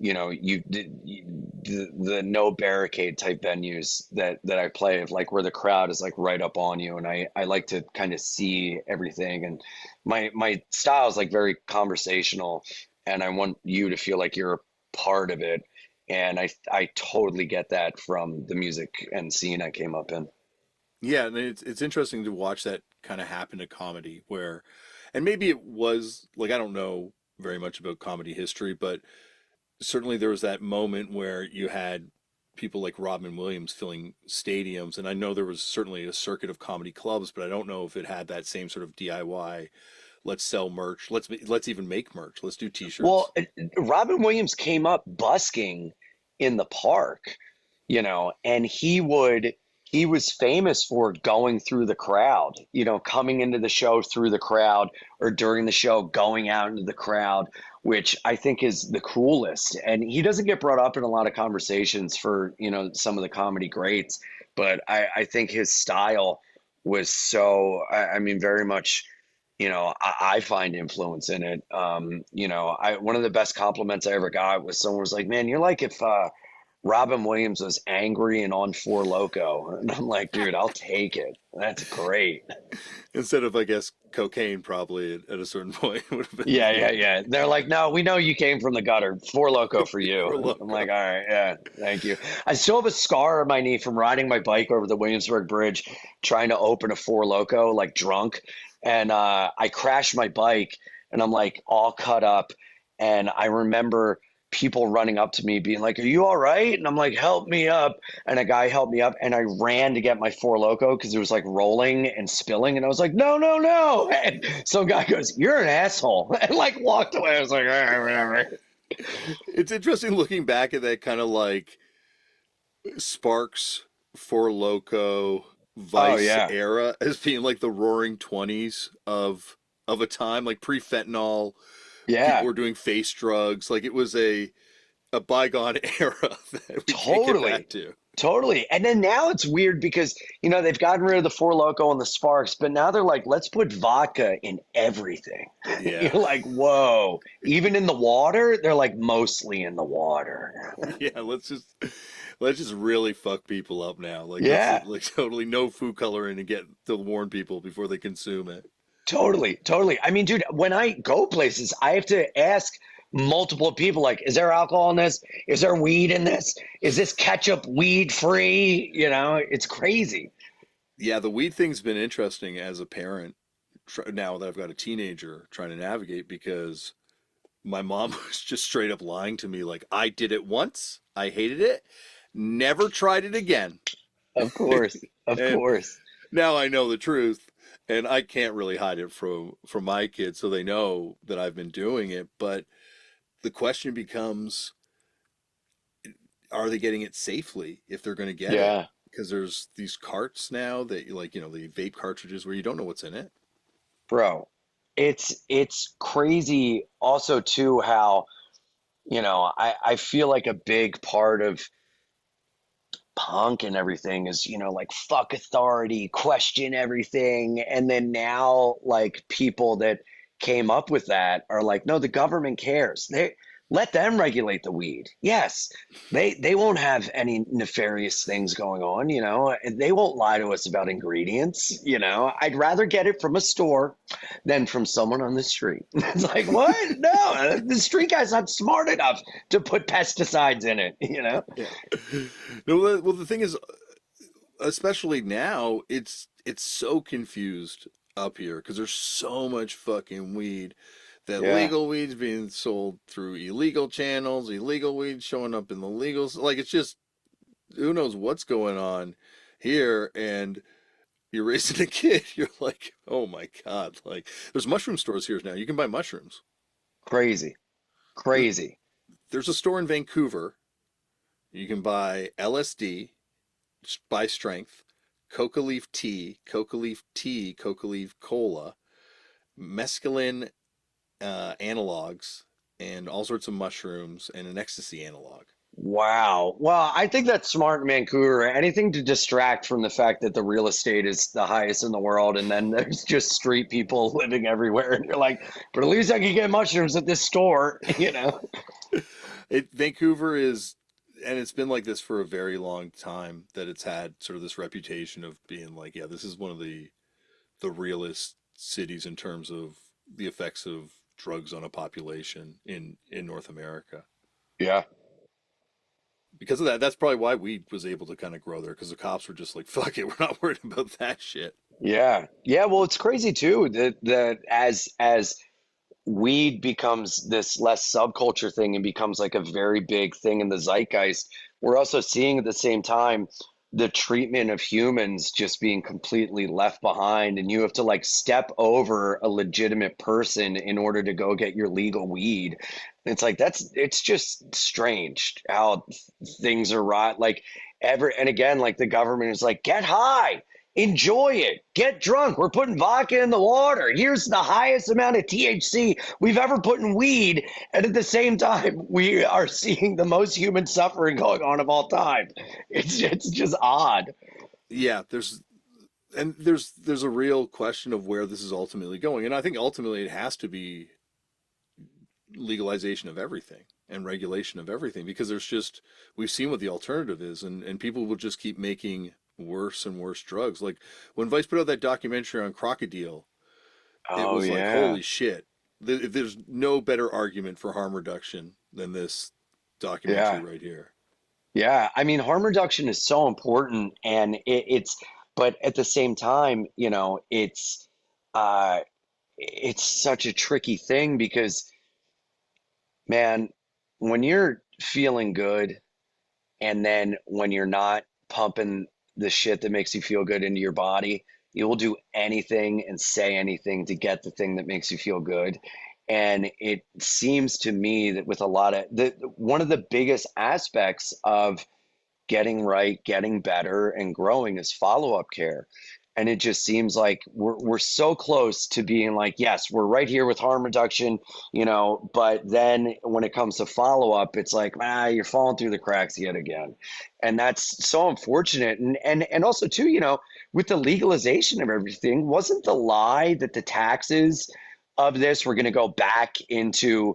you know, the no barricade type venues that I play of like where the crowd is like right up on you. And I like to kind of see everything. And my style is like very conversational and I want you to feel like you're a part of it and I totally get that from the music and scene I came up in. Yeah, and it's interesting to watch that kind of happen to comedy where, and maybe it was like I don't know very much about comedy history, but certainly there was that moment where you had people like Robin Williams filling stadiums, and I know there was certainly a circuit of comedy clubs, but I don't know if it had that same sort of DIY. Let's sell merch. Let's even make merch. Let's do T-shirts. Well, Robin Williams came up busking in the park, you know, and he was famous for going through the crowd, you know, coming into the show through the crowd or during the show going out into the crowd, which I think is the coolest. And he doesn't get brought up in a lot of conversations for, you know, some of the comedy greats, but I think his style was so, I mean, very much you know, I find influence in it. You know, I one of the best compliments I ever got was someone was like, "Man, you're like if Robin Williams was angry and on Four Loco," and I'm like, "Dude, I'll take it. That's great." Instead of, I guess, cocaine probably at a certain point would have been Yeah, the yeah, yeah. They're like, "No, we know you came from the gutter. Four Loco for for you." I'm like, loco. "All right, yeah, thank you." I still have a scar on my knee from riding my bike over the Williamsburg Bridge, trying to open a Four Loco, like drunk, and I crashed my bike, and I'm like all cut up, and I remember people running up to me being like, "Are you all right?" And I'm like, "Help me up!" And a guy helped me up, and I ran to get my Four Loco because it was like rolling and spilling, and I was like, "No, no, no!" And some guy goes, "You're an asshole," and like walked away. I was like, "All right, whatever." It's interesting looking back at that kind of like Sparks, For Loco, Oh Vice yeah, era as being like the roaring 20s of a time like pre-fentanyl. People yeah, were doing face drugs. Like it was a bygone era that we can't get back totally. to. Totally. And then now it's weird because, you know, they've gotten rid of the Four Loco and the Sparks, but now they're like, let's put vodka in everything. You're Yeah. like, whoa. Even in the water, they're like mostly in the water. Yeah, let's just really fuck people up now. Like let's Yeah, like totally no food coloring and get to warn people before they consume it. totally. Totally. I mean, dude, when I go places, I have to ask multiple people, like, is there alcohol in this? Is there weed in this? Is this ketchup weed free? You know, it's crazy. Yeah, the weed thing's been interesting as a parent now that I've got a teenager trying to navigate because my mom was just straight up lying to me like I did it once, I hated it, never tried it again. Of course. Of And course. now I know the truth and I can't really hide it from my kids so they know that I've been doing it, but the question becomes are they getting it safely if they're going to get it? Yeah. Because there's these carts now that like, the vape cartridges where you don't know what's in it. Bro, it's crazy also too how, you know, I feel like a big part of punk and everything is, you know, like fuck authority, question everything. And then now like people that came up with that are like, no, the government cares. They let them regulate the weed. Yes, they won't have any nefarious things going on, you know. They won't lie to us about ingredients, you know. I'd rather get it from a store than from someone on the street. It's like, what? No, the street guy's not smart enough to put pesticides in it, you know. Yeah. No, well, the thing is, especially now, it's so confused up here because there's so much fucking weed. That Yeah. legal weed's being sold through illegal channels, illegal weed showing up in the legals. Like it's just who knows what's going on here. And you're raising a kid. You're like, oh my god! Like there's mushroom stores here now. You can buy mushrooms. Crazy. Crazy. There's a store in Vancouver. You can buy LSD by strength, coca leaf tea, coca leaf cola, mescaline analogs, and all sorts of mushrooms and an ecstasy analog. Wow. Well, I think that's smart in Vancouver. Anything to distract from the fact that the real estate is the highest in the world, and then there's just street people living everywhere, and you're like, but at least I can get mushrooms at this store, you know? Vancouver is, and it's been like this for a very long time. That it's had sort of this reputation of being like, yeah, this is one of the realest cities in terms of the effects of drugs on a population in North America. Yeah. Because of that, that's probably why weed was able to kind of grow there because the cops were just like, fuck it, we're not worried about that shit. Yeah. Yeah. Well, it's crazy too that as weed becomes this less subculture thing and becomes like a very big thing in the zeitgeist, we're also seeing at the same time the treatment of humans just being completely left behind. And you have to like step over a legitimate person in order to go get your legal weed. It's like it's just strange how things are right. Like and again, like the government is like, get high. Enjoy it. Get drunk. We're putting vodka in the water. Here's the highest amount of THC we've ever put in weed. And at the same time, we are seeing the most human suffering going on of all time. It's just odd. Yeah, there's a real question of where this is ultimately going, and I think ultimately it has to be legalization of everything and regulation of everything because there's just we've seen what the alternative is, and people will just keep making worse and worse drugs. Like when Vice put out that documentary on crocodile, it Oh was like, yeah. holy shit. There's no better argument for harm reduction than this documentary Yeah. right here. Yeah. I mean, harm reduction is so important and but at the same time, you know, uh it's such a tricky thing because man, when you're feeling good and then when you're not pumping the shit that makes you feel good into your body, you will do anything and say anything to get the thing that makes you feel good. And it seems to me that with a lot of one of the biggest aspects of getting right, getting better, and growing is follow up care. And it just seems like we're so close to being like, yes, we're right here with harm reduction, you know, but then when it comes to follow up, it's like, you're falling through the cracks yet again. And that's so unfortunate. And also too, you know, with the legalization of everything, wasn't the lie that the taxes of this were going to go back into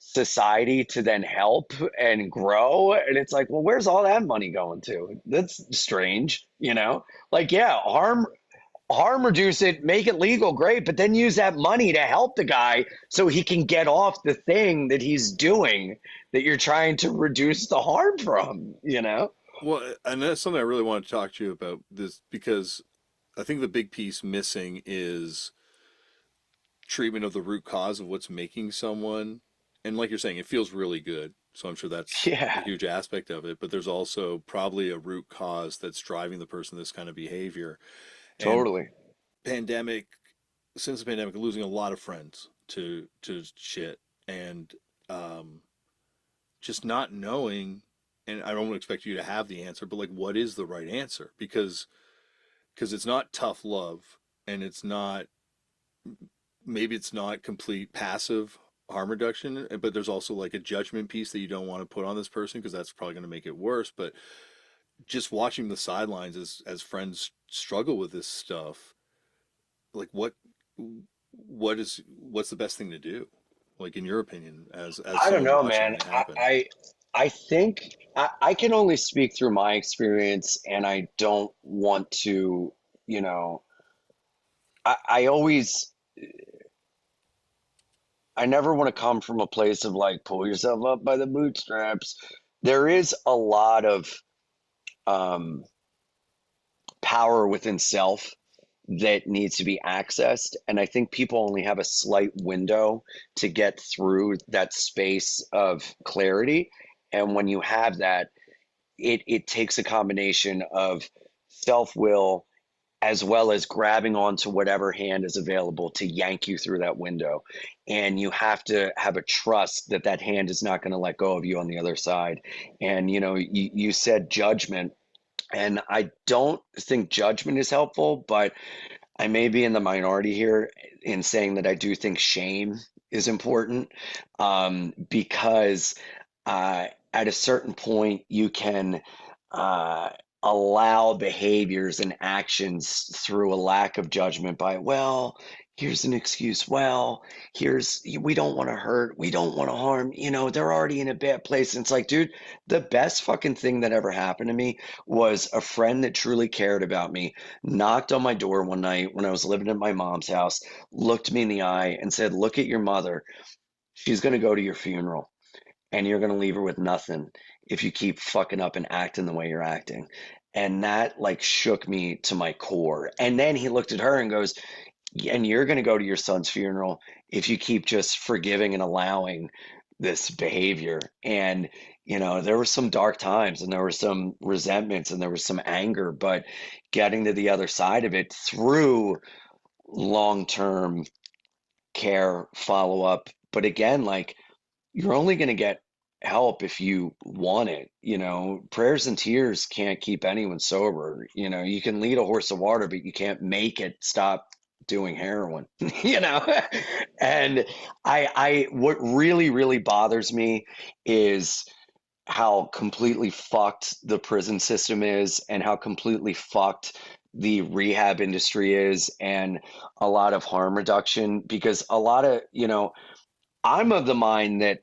society to then help and grow? And it's like, well, where's all that money going to? That's strange, you know? Like, yeah, harm reduce it, make it legal, great, but then use that money to help the guy so he can get off the thing that he's doing that you're trying to reduce the harm from, you know? Well, and that's something I really want to talk to you about this because I think the big piece missing is treatment of the root cause of what's making someone, and like you're saying, it feels really good. So I'm sure that's a Yeah, huge aspect of it, but there's also probably a root cause that's driving the person this kind of behavior. And totally. pandemic, since the pandemic, losing a lot of friends to shit, and um, just not knowing. And I don't expect you to have the answer, but like, what is the right answer? Because it's not tough love, and it's not maybe it's not complete passive harm reduction, but there's also like a judgment piece that you don't want to put on this person because that's probably going to make it worse. But just watching the sidelines as friends struggle with this stuff, like what's the best thing to do? Like in your opinion, as I don't someone know, watching man. it happen. I think I can only speak through my experience, and I don't want to, you know, I always, I never want to come from a place of like, pull yourself up by the bootstraps. There is a lot of um, power within self that needs to be accessed. And I think people only have a slight window to get through that space of clarity. And when you have that, it takes a combination of self will as well as grabbing onto whatever hand is available to yank you through that window. And you have to have a trust that that hand is not going to let go of you on the other side. And, you said judgment. And I don't think judgment is helpful, but I may be in the minority here in saying that I do think shame is important, because at a certain point you can uh, allow behaviors and actions through a lack of judgment by, well, here's an excuse. Well, we don't want to hurt. We don't want to harm. They're already in a bad place. And it's like, dude, the best fucking thing that ever happened to me was a friend that truly cared about me knocked on my door one night when I was living at my mom's house, looked me in the eye and said, look at your mother. She's going to go to your funeral and you're going to leave her with nothing if you keep fucking up and acting the way you're acting. And that like shook me to my core. And then he looked at her and goes, and you're going to go to your son's funeral if you keep just forgiving and allowing this behavior. And, there were some dark times and there were some resentments and there was some anger, but getting to the other side of it through long term care, follow up. But again, like, you're only going to get help if you want it. Prayers and tears can't keep anyone sober. You can lead a horse to water, but you can't make it stop doing heroin. you know and what really really bothers me is how completely fucked the prison system is and how completely fucked the rehab industry is, and a lot of harm reduction, because a lot of I'm of the mind that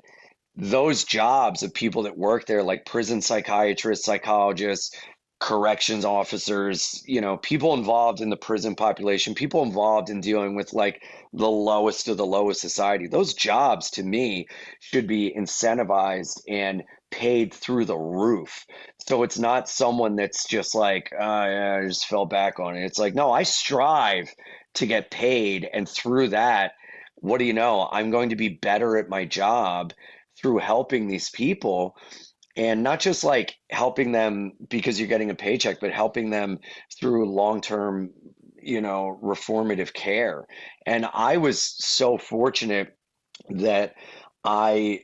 those jobs of people that work there, like prison psychiatrists, psychologists, corrections officers, people involved in the prison population, people involved in dealing with like the lowest of the lowest society, those jobs to me should be incentivized and paid through the roof. So it's not someone that's just like, oh, yeah, I just fell back on it. It's like, no, I strive to get paid. And through that, what do you know? I'm going to be better at my job through helping these people, and not just like helping them because you're getting a paycheck, but helping them through long-term, reformative care. And I was so fortunate that I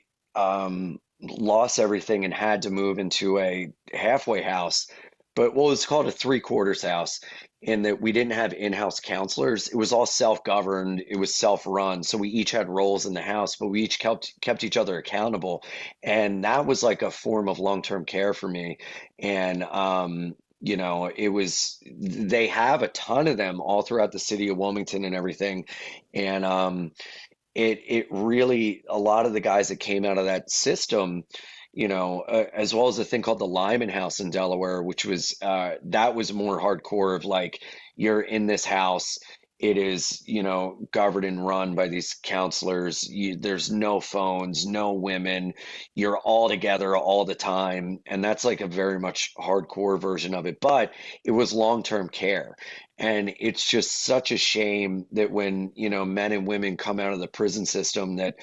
lost everything and had to move into a halfway house, but well, it's called a three quarters house, in that we didn't have in-house counselors. It was all self-governed. It was self-run. So we each had roles in the house, but we each kept each other accountable, and that was like a form of long-term care for me. And it was, they have a ton of them all throughout the city of Wilmington and everything, and it really, a lot of the guys that came out of that system, as well as a thing called the Lyman House in Delaware, which was that was more hardcore of like, you're in this house. It is, governed and run by these counselors. There's no phones, no women. You're all together all the time. And that's like a very much hardcore version of it. But it was long-term care. And it's just such a shame that when, men and women come out of the prison system that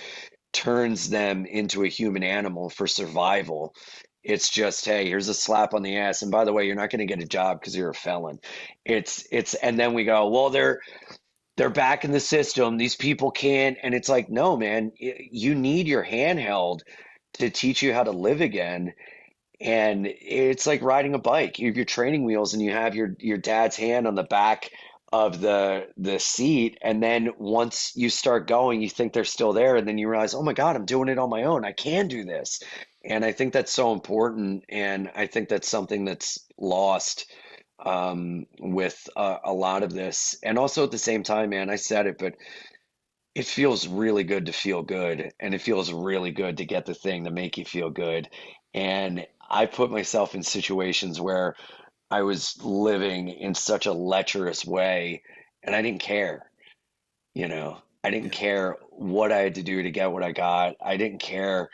turns them into a human animal for survival. It's just, hey, here's a slap on the ass. And by the way, you're not going to get a job because you're a felon. And then we go, well, they're back in the system. These people can't. And it's like, no, man, you need your handheld to teach you how to live again. And it's like riding a bike. You have your training wheels and you have your dad's hand on the back of the seat. And then once you start going, you think they're still there. And then you realize, oh my God, I'm doing it on my own. I can do this. And I think that's so important. And I think that's something that's lost with a lot of this. And also at the same time, man, I said it, but it feels really good to feel good, and it feels really good to get the thing to make you feel good. And I put myself in situations where I was living in such a lecherous way, and I didn't care. I didn't Yeah. care what I had to do to get what I got. I didn't care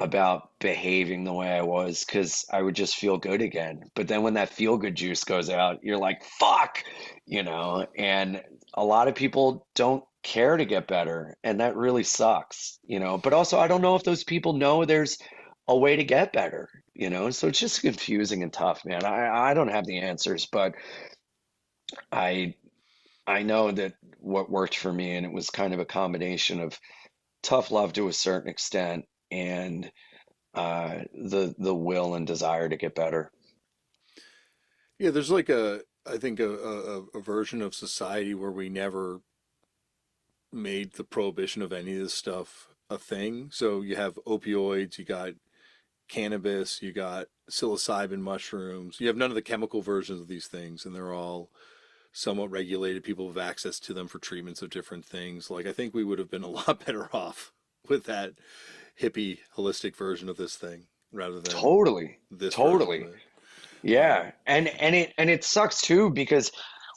about behaving the way I was because I would just feel good again. But then when that feel good juice goes out, you're like, fuck, and a lot of people don't care to get better. And that really sucks. But also, I don't know if those people know there's a way to get better. So it's just confusing and tough, man. I don't have the answers, but I I know that what worked for me, and it was kind of a combination of tough love to a certain extent and the will and desire to get better. Yeah, there's I think a version of society where we never made the prohibition of any of this stuff a thing. So you have opioids, you got cannabis, you got psilocybin mushrooms. You have none of the chemical versions of these things, and they're all somewhat regulated. People have access to them for treatments of different things. Like I think we would have been a lot better off with that hippie holistic version of this thing rather than Totally, this version of totally. it. Yeah, and it sucks too because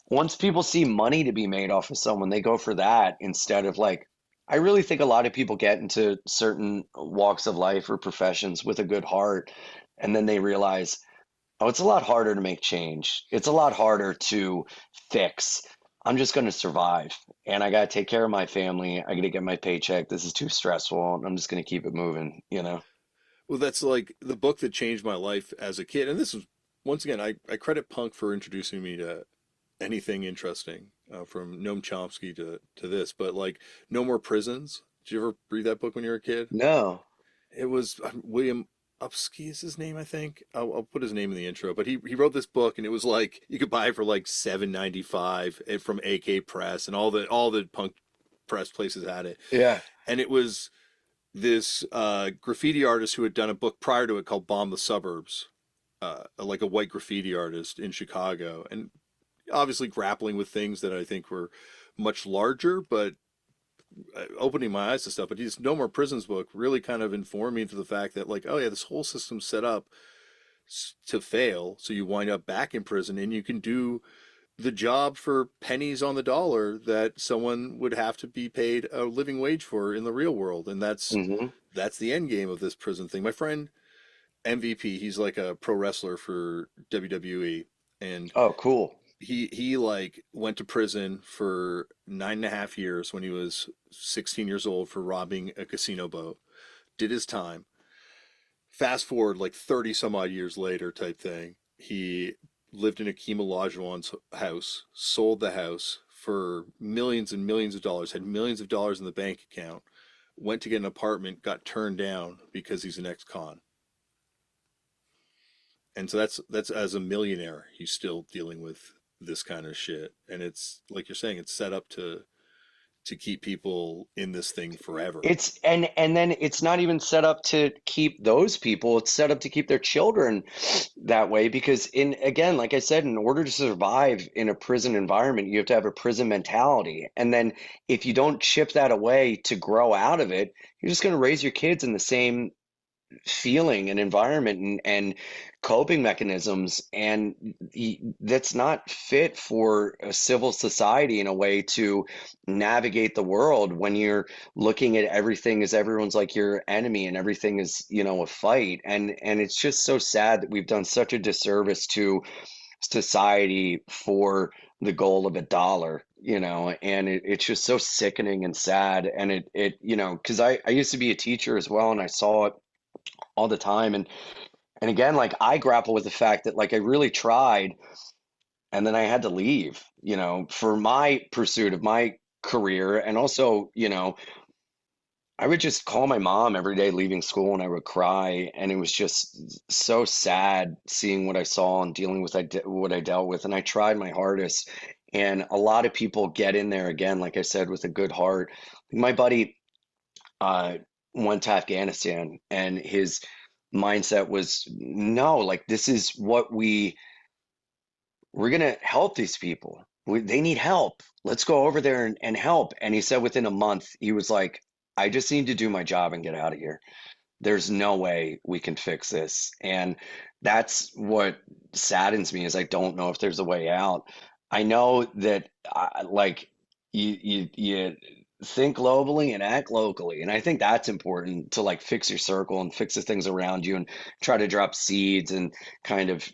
once people see money to be made off of someone, they go for that instead of like. I really think a lot of people get into certain walks of life or professions with a good heart, and then they realize, oh, it's a lot harder to make change. It's a lot harder to fix. I'm just going to survive, and I got to take care of my family. I got to get my paycheck. This is too stressful, and I'm just going to keep it moving. Well, that's like the book that changed my life as a kid. And this was, once again, I credit Punk for introducing me to anything interesting, from Noam Chomsky to this. But like, No More Prisons. Did you ever read that book when you were a kid? No. It was William Upsky is his name, I think. I'll put his name in the intro. But he wrote this book, and it was like you could buy it for like 7.95 from AK Press, and all the punk press places had it. Yeah. And it was this graffiti artist who had done a book prior to it called Bomb the Suburbs, like a white graffiti artist in Chicago, and obviously grappling with things that I think were much larger, but opening my eyes to stuff. But his No More Prisons book really kind of informed me to the fact that, like, oh yeah, this whole system's set up to fail, so you wind up back in prison, and you can do the job for pennies on the dollar that someone would have to be paid a living wage for in the real world. And Hmm. that's the end game of this prison thing. My friend MVP, he's like a pro wrestler for WWE, and Oh, cool. he like went to prison for 9.5 years when he was 16 years old for robbing a casino boat. Did his time. Fast forward like 30 some odd years later type thing. He lived in Akeem Olajuwon's house, sold the house for millions and millions of dollars, had millions of dollars in the bank account, went to get an apartment, got turned down because he's an ex-con. And so that's as a millionaire, he's still dealing with this kind of shit. And it's like you're saying, it's set up to keep people in this thing forever. And then it's not even set up to keep those people. It's set up to keep their children that way because in again, like I said, in order to survive in a prison environment, you have to have a prison mentality. And then if you don't chip that away to grow out of it, you're just going to raise your kids in the same feeling and environment and coping mechanisms and that's not fit for a civil society in a way to navigate the world when you're looking at everything as everyone's like your enemy and everything is a fight and it's just so sad that we've done such a disservice to society for the goal of a dollar. And it's just so sickening and sad and it because I used to be a teacher as well and I saw it all the time and again like I grapple with the fact that like I really tried and then I had to leave for my pursuit of my career and also I would just call my mom every day leaving school and I would cry and it was just so sad seeing what I saw and dealing with what I dealt with and I tried my hardest and a lot of people get in there again like I said with a good heart. My buddy uh went to Afghanistan and his mindset was no, like this is what we're gonna help these people. they need help. Let's go over there and help. And he said within a month, he was like, I just need to do my job and get out of here. There's no way we can fix this. And that's what saddens me is I don't know if there's a way out. I know that like you think globally and act locally. And I think that's important to like fix your circle and fix the things around you and try to drop seeds and kind of,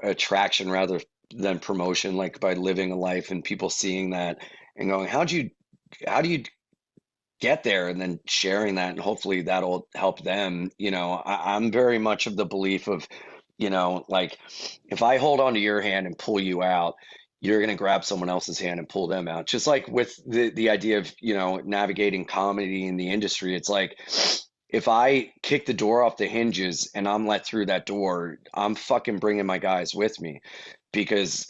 attraction rather than promotion, like by living a life and people seeing that and going, how do you get there, and then sharing that and hopefully that'll help them. I'm very much of the belief of, like if I hold onto your hand and pull you out, you're going to grab someone else's hand and pull them out, just like with the idea of navigating comedy in the industry. It's like if I kick the door off the hinges and I'm let through that door, I'm fucking bringing my guys with me because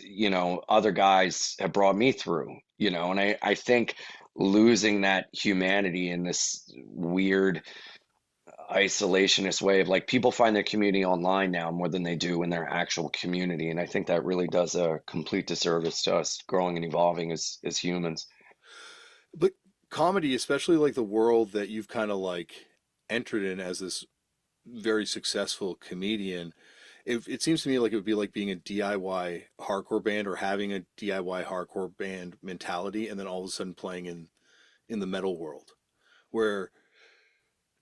other guys have brought me through, and I think losing that humanity in this weird isolationist way of like people find their community online now more than they do in their actual community, and I think that really does a complete disservice to us growing and evolving as humans. But comedy, especially like the world that you've kind of like entered in as this very successful comedian, it seems to me like it would be like being a DIY hardcore band or having a DIY hardcore band mentality, and then all of a sudden playing in the metal world, where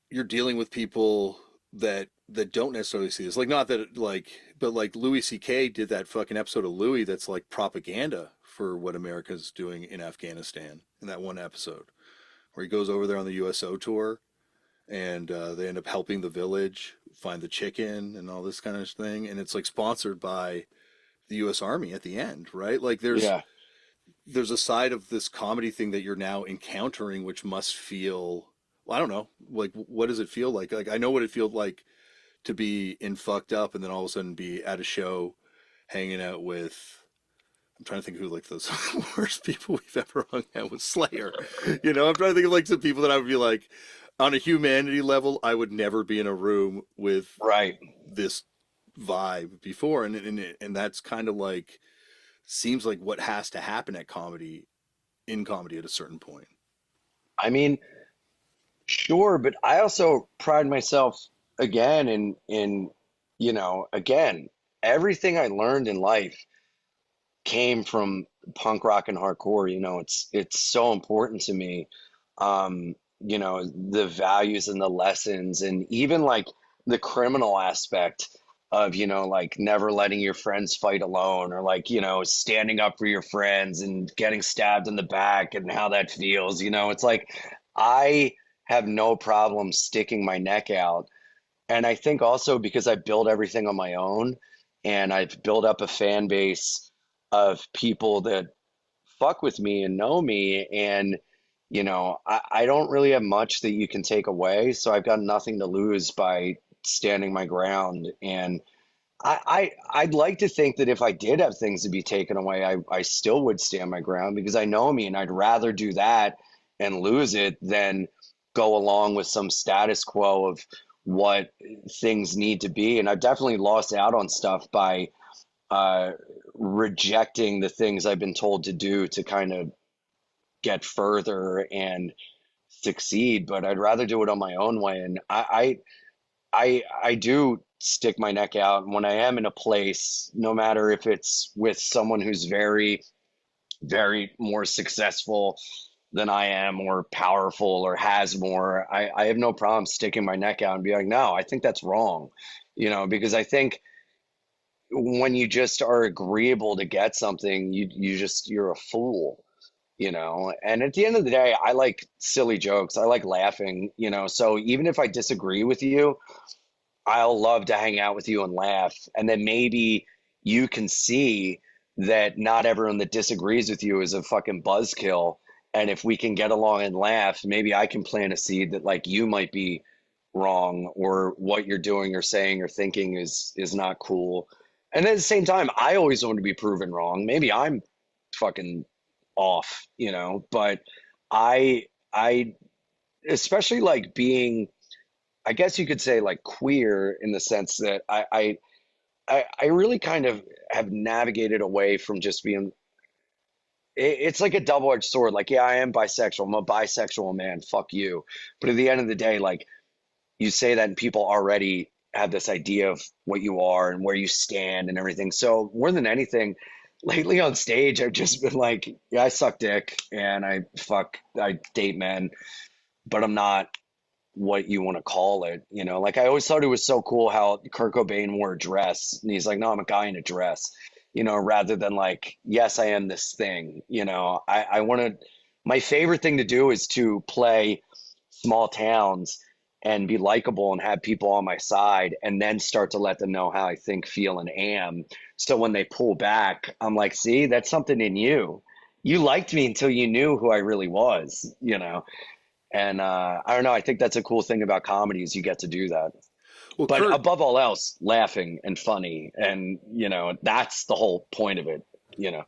you're dealing with people that don't necessarily see this. Like not that like, but like Louis C.K. did that fucking episode of Louis that's like propaganda for what America's doing in Afghanistan in that one episode where he goes over there on the USO tour and they end up helping the village find the chicken and all this kind of thing, and it's like sponsored by the U.S. Army at the end, right? Like Yeah. there's a side of this comedy thing that you're now encountering, which must feel, well, I don't know, like what does it feel like? Like I know what it feels like to be in fucked up and then all of a sudden be at a show hanging out with. I'm trying to think who like those worst people we've ever hung out with. Slayer. I'm trying to think of like some people that I would be like, on a humanity level, I would never be in a room with Right. this vibe before, and that's kind of like seems like what has to happen at comedy in comedy at a certain point. I mean, sure, but I also pride myself again in again, everything I learned in life came from punk rock and hardcore. It's so important to me. The values and the lessons, and even like the criminal aspect of, like never letting your friends fight alone, or like, standing up for your friends and getting stabbed in the back and how that feels. It's like I have no problem sticking my neck out. And I think also because I built everything on my own and I've built up a fan base of people that fuck with me and know me. And, I don't really have much that you can take away. So I've got nothing to lose by standing my ground. And I'd like to think that if I did have things to be taken away, I still would stand my ground because I know me and I'd rather do that and lose it than go along with some status quo of what things need to be. And I've definitely lost out on stuff by uh, rejecting the things I've been told to do to kind of get further and succeed. But I'd rather do it on my own way. And I do stick my neck out when I am in a place, no matter if it's with someone who's very, very more successful than I am or powerful or has more. I have no problem sticking my neck out and be like, no, I think that's wrong. Because I think when you just are agreeable to get something, you're a fool. And at the end of the day, I like silly jokes. I like laughing. So even if I disagree with you, I'll love to hang out with you and laugh. And then maybe you can see that not everyone that disagrees with you is a fucking buzzkill. And if we can get along and laugh, maybe I can plant a seed that like you might be wrong or what you're doing or saying or thinking is not cool. And at the same time, I always want to be proven wrong. Maybe I'm fucking off, but I especially like being, I guess you could say like queer in the sense that I really kind of have navigated away from just being it's like a double-edged sword. Like, yeah, I am bisexual. I'm a bisexual man. Fuck you. But at the end of the day, like, you say that and people already have this idea of what you are and where you stand and everything. So more than anything, lately on stage, I've just been like, yeah, I suck dick and I date men, but I'm not what you want to call it. Like I always thought it was so cool how Kurt Cobain wore a dress and he's like, no, I'm a guy in a dress, rather than like, yes, I am this thing. I want to, my favorite thing to do is to play small towns and be likable and have people on my side and then start to let them know how I think, feel, and am. So when they pull back, I'm like, see, that's something in you. You liked me until you knew who I really was. And I don't know, I think that's a cool thing about comedy is you get to do that. Well, But Kurt, above all else, laughing and funny. And, that's the whole point of it, you know.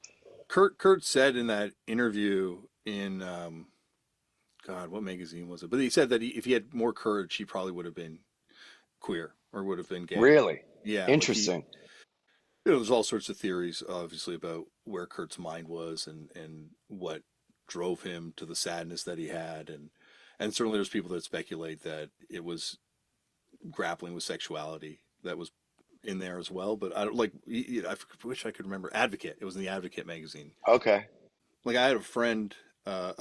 Kurt said in that interview in God, what magazine was it? But he said that if he had more courage, he probably would have been queer or would have been gay. Really Yeah, like interesting. there's all sorts of theories, obviously, about where Kurt's mind was and what drove him to the sadness that he had, and certainly there's people that speculate that it was grappling with sexuality that was in there as well. But I don't like. I wish I could remember. Advocate. It was in the Advocate magazine. Okay. Like I had a friend. I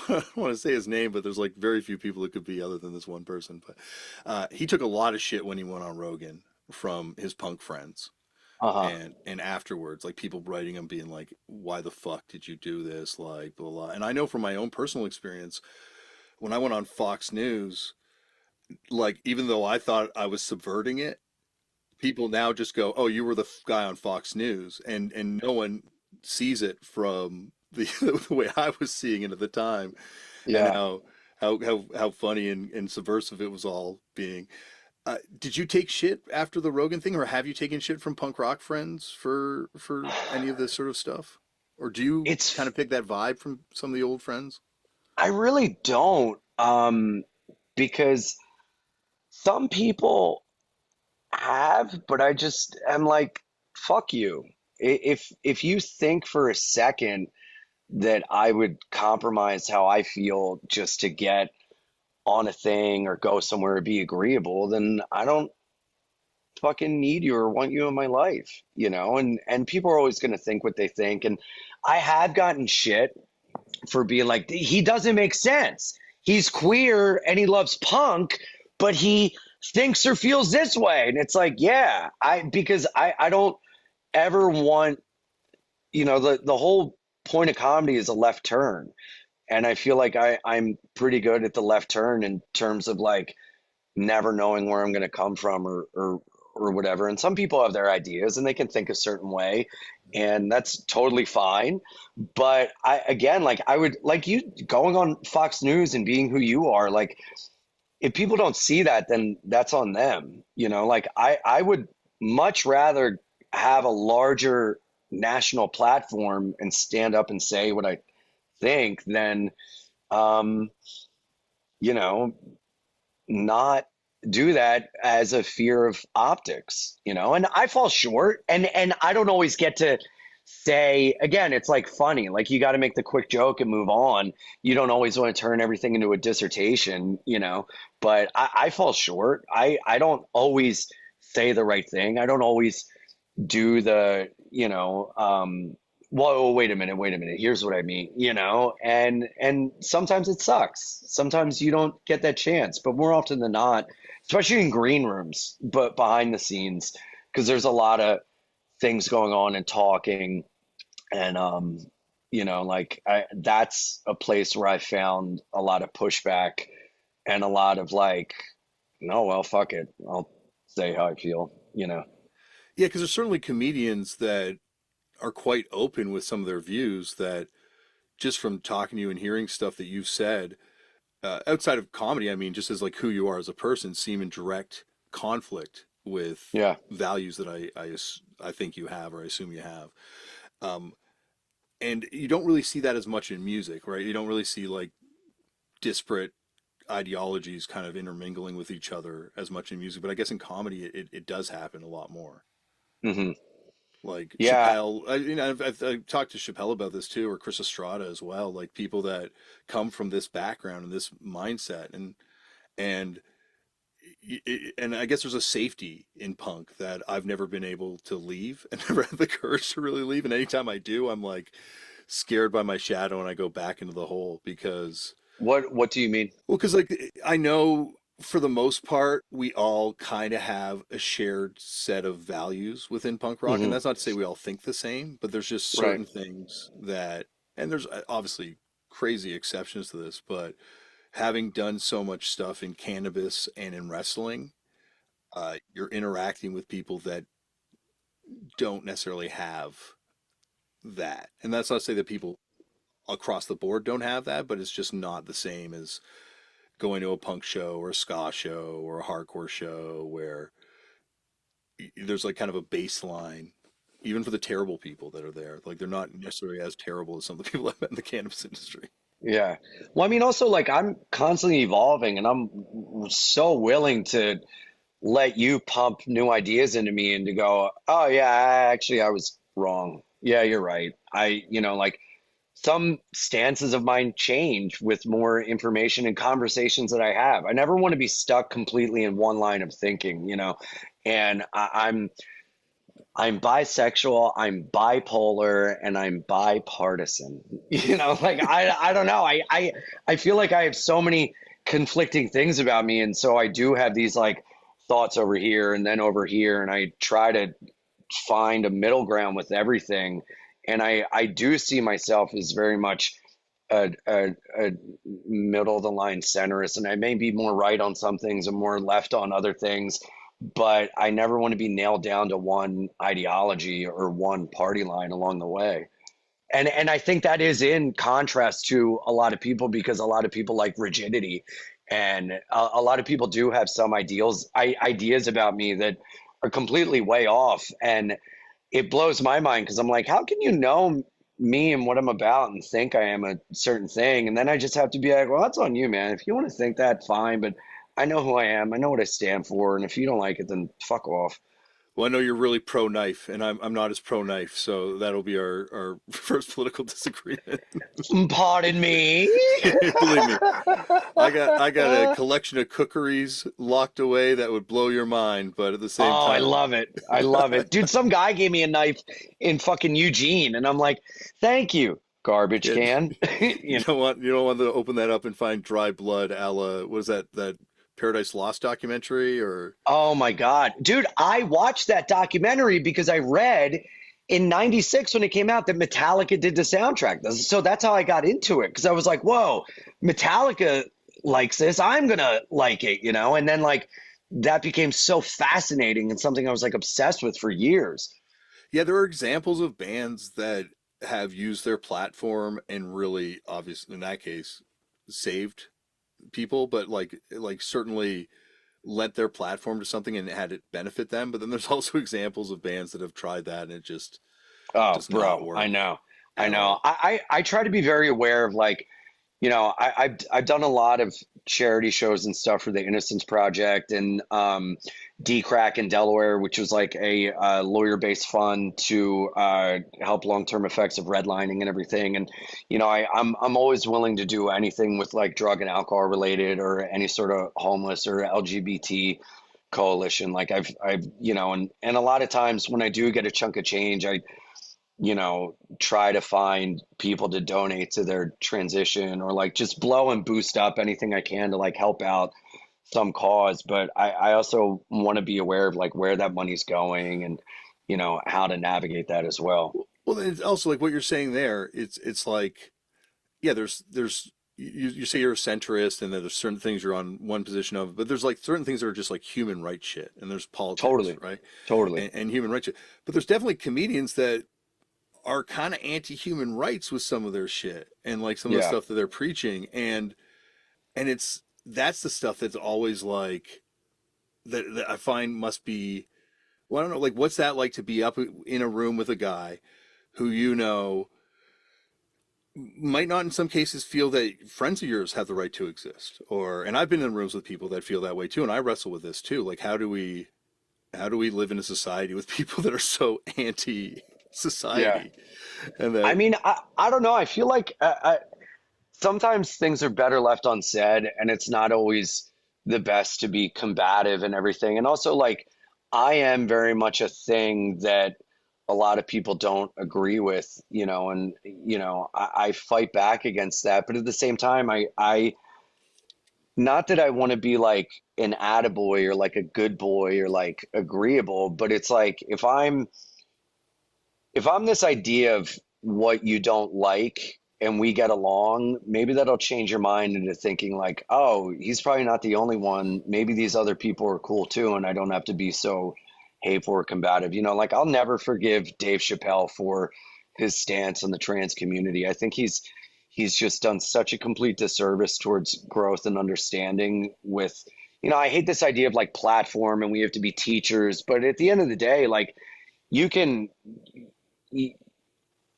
don't want to say his name, but there's like very few people it could be other than this one person. But he took a lot of shit when he went on Rogan from his punk friends, Uh-huh. and afterwards, like people writing him being like, "Why the fuck did you do this?" Like blah blah. And I know from my own personal experience, when I went on Fox News, like even though I thought I was subverting it, people now just go, "Oh, you were the guy on Fox News," and no one sees it from the the way I was seeing it at the time, and Yeah. how funny and subversive it was all being. Did you take shit after the Rogan thing, or have you taken shit from punk rock friends for any of this sort of stuff, or do you kind It's of pick that vibe from some of the old friends? I really don't, because some people have, but I just am like, fuck you. If you think for a second that I would compromise how I feel just to get on a thing or go somewhere or be agreeable, then I don't fucking need you or want you in my life. And people are always going to think what they think. And I have gotten shit for being like, he doesn't make sense. He's queer and he loves punk, but he thinks or feels this way. And it's like, yeah, because I don't ever want, the whole point of comedy is a left turn. And I feel like I'm pretty good at the left turn in terms of like never knowing where I'm going to come from or whatever. And some people have their ideas and they can think a certain way, and that's totally fine. But again, like I would like you going on Fox News and being who you are. Like if people don't see that, then that's on them. Like I would much rather have a larger national platform and stand up and say what I think than um, you know not do that as a fear of optics. And I fall short and I don't always get to say again, it's like funny, like you got to make the quick joke and move on. You don't always want to turn everything into a dissertation. But I fall short. I don't always say the right thing. I don't always do well, wait a minute, here's what I mean. And sometimes it sucks, sometimes you don't get that chance, but more often than not, especially in green rooms, but behind the scenes, because there's a lot of things going on and talking, and like that's a place where I found a lot of pushback and a lot of like, no, well, fuck it, I'll say how I feel. Yeah, because there's certainly comedians that are quite open with some of their views that just from talking to you and hearing stuff that you've said, outside of comedy, I mean, just as like who you are as a person, seem in direct conflict with Yeah. values that I think you have or I assume you have. Um, and you don't really see that as much in music, right? You don't really see like disparate ideologies kind of intermingling with each other as much in music, but I guess in comedy it does happen a lot more. Hmm. Like Yeah. Chappelle, I've talked to Chappelle about this too, or Chris Estrada as well. Like people that come from this background and this mindset, and and I guess there's a safety in punk that I've never been able to leave and never had the courage to really leave. And anytime I do, I'm like scared by my shadow and I go back into the hole because, What do you mean? well, because like I know for the most part, we all kind of have a shared set of values within punk rock. And Hmm. that's not to say we all think the same, but there's just Right. certain things that, and there's obviously crazy exceptions to this, but having done so much stuff in cannabis and in wrestling, you're interacting with people that don't necessarily have that. And that's not to say that people across the board don't have that, but it's just not the same as going to a punk show or a ska show or a hardcore show where there's like kind of a baseline, even for the terrible people that are there. Like they're not necessarily as terrible as some of the people I've met in the cannabis industry. Yeah. Well, I mean, also like I'm constantly evolving, and I'm so willing to let you pump new ideas into me and to go, oh yeah, I was wrong. Yeah, you're right. Like some stances of mine change with more information and conversations that I have. I never want to be stuck completely in one line of thinking. And I'm bisexual, I'm bipolar, and I'm bipartisan. Like I don't know. I feel like I have so many conflicting things about me, and so I do have these like thoughts over here and then over here, and I try to find a middle ground with everything. And I do see myself as very much a middle of the line centrist, and I may be more right on some things and more left on other things, but I never want to be nailed down to one ideology or one party line along the way. And I think that is in contrast to a lot of people, because a lot of people like rigidity, and a lot of people do have some ideas about me that are completely way off. And it blows my mind because I'm like, how can you know me and what I'm about and think I am a certain thing? And then I just have to be like, well, that's on you, man. If you want to think that, fine. But I know who I am. I know what I stand for. And if you don't like it, then fuck off. Well, I know you're really pro knife, and I'm not as pro knife, so that'll be our first political disagreement. Pardon me. Believe me, I got a collection of cookeries locked away that would blow your mind, but at the same Oh, I time, love it. I love it. Dude, some guy gave me a knife in fucking Eugene, and I'm like, thank you, garbage yeah, can. you don't want to open that up and find dry blood, a la what is that Paradise Lost documentary or Oh my God. Dude, I watched that documentary because I read in 96 when it came out that Metallica did the soundtrack. So that's how I got into it, because I was like, whoa, Metallica likes this. I'm going to like it. And then like that became so fascinating and something I was like obsessed with for years. yeah, there are examples of bands that have used their platform and really obviously in that case saved people, but like certainly lent their platform to something and had it benefit them. But then there's also examples of bands that have tried that and it just Oh, does not bro, I work know. I at know. all. I try to be very aware of like, I've done a lot of charity shows and stuff for the Innocence Project and DCRAC in Delaware, which was like a lawyer-based fund to help long-term effects of redlining and everything. And I'm always willing to do anything with like drug and alcohol related or any sort of homeless or LGBT coalition. Like I've and a lot of times when I do get a chunk of change, I try to find people to donate to their transition or like just blow and boost up anything I can to like help out some cause. But I also want to be aware of like where that money's going and, how to navigate that as well. Well, it's also like what you're saying there. It's like yeah, there's you say you're a centrist and that there's certain things you're on one position of, but there's like certain things that are just like human rights shit and there's politics, Totally. right? Totally. And human rights shit. But there's definitely comedians that are kind of anti-human rights with some of their shit and like some of the Yeah. stuff that they're preaching and that's the stuff that's always like that I find must be well, I don't know, like what's that like to be up in a room with a guy who might not in some cases feel that friends of yours have the right to exist or and I've been in rooms with people that feel that way too and I wrestle with this too like how do we live in a society with people that are so anti Yeah. society and I that mean, I don't know. I feel like sometimes things are better left unsaid, and it's not always the best to be combative and everything. And also, like, I am very much a thing that a lot of people don't agree with, and I fight back against that. But at the same time, I not that I want to be like an attaboy or like a good boy or like agreeable, but it's like if I'm this idea of what you don't like and we get along, maybe that'll change your mind into thinking like, oh, he's probably not the only one. Maybe these other people are cool too, and I don't have to be so hateful or combative. Like I'll never forgive Dave Chappelle for his stance on the trans community. I think he's just done such a complete disservice towards growth and understanding with I hate this idea of like platform and we have to be teachers, but at the end of the day, like you can he,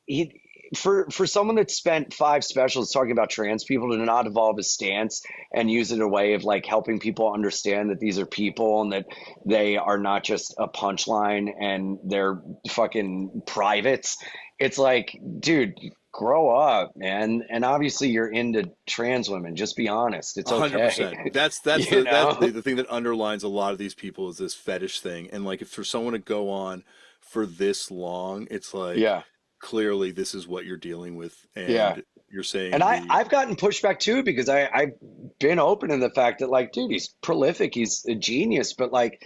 he for someone that spent 5 specials talking about trans people to not evolve his stance and use it in a way of like helping people understand that these are people and that they are not just a punchline and they're fucking privates. It's like, dude, grow up, man. And obviously you're into trans women. Just be honest. It's okay. 100%. That's you know? the thing that underlines a lot of these people is this fetish thing. And like if for someone to go on for this long, it's like Yeah. clearly this is what you're dealing with Yeah. and you're And saying I, the I've gotten pushback too because I've been open in the fact that like, dude, he's prolific, he's a genius, but like,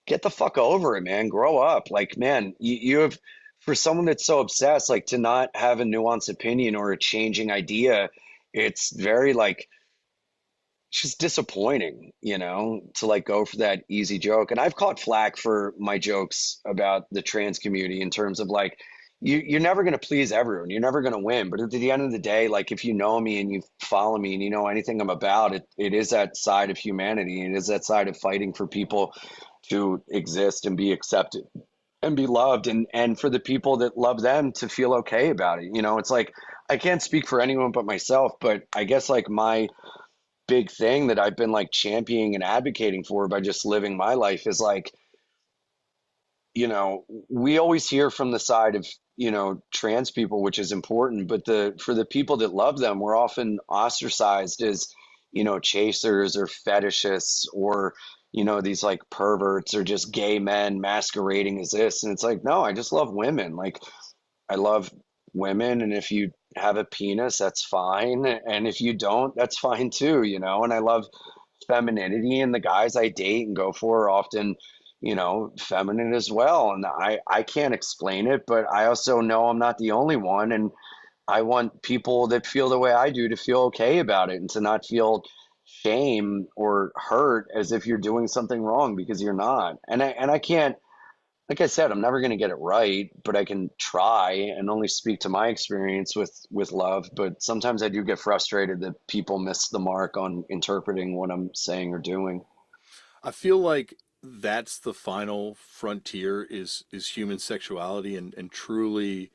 get the fuck over it, man. Grow up. Like, man, you have for someone that's so obsessed, like to not have a nuanced opinion or a changing idea, it's very like it's just disappointing, to like go for that easy joke. And I've caught flack for my jokes about the trans community in terms of like, you're never going to please everyone. You're never going to win. But at the end of the day, like if you know me and you follow me and you know anything I'm about, it is that side of humanity. It is that side of fighting for people to exist and be accepted and be loved and for the people that love them to feel okay about it. It's like I can't speak for anyone but myself, but I guess like my big thing that I've been like championing and advocating for by just living my life is like, we always hear from the side of, trans people, which is important, but for the people that love them, we're often ostracized as, chasers or fetishists or, these like perverts or just gay men masquerading as this. And it's like, no, I just love women. Like I love women, and if you have a penis, that's fine. And if you don't, that's fine too, And I love femininity, and the guys I date and go for are often, feminine as well. And I can't explain it, but I also know I'm not the only one. And I want people that feel the way I do to feel okay about it and to not feel shame or hurt as if you're doing something wrong because you're not. And I can't, like I said, I'm never going to get it right, but I can try and only speak to my experience with love. But sometimes I do get frustrated that people miss the mark on interpreting what I'm saying or doing. I feel like that's the final frontier is human sexuality and truly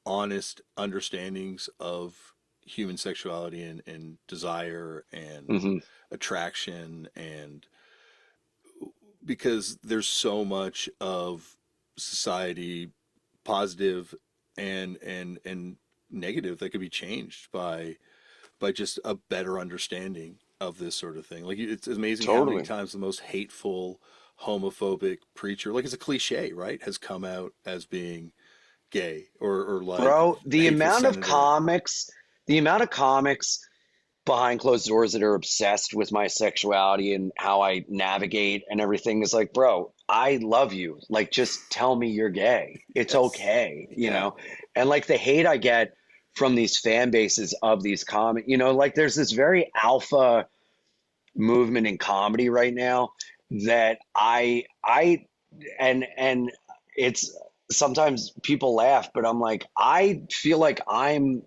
honest understandings of human sexuality and desire and Hmm. attraction and because there's so much of society positive and negative that could be changed by just a better understanding of this sort of thing. Like it's amazing how many Totally. times the most hateful homophobic preacher, like it's a cliche, right, has come out as being gay or like Bro, hateful senator. the amount of comics behind closed doors that are obsessed with my sexuality and how I navigate and everything is like, bro, I love you. Like, just tell me you're gay. It's Yes. okay, Yeah. And like the hate I get from these fan bases of these like there's this very alpha movement in comedy right now that and it's sometimes people laugh, but I'm like, I feel like I'm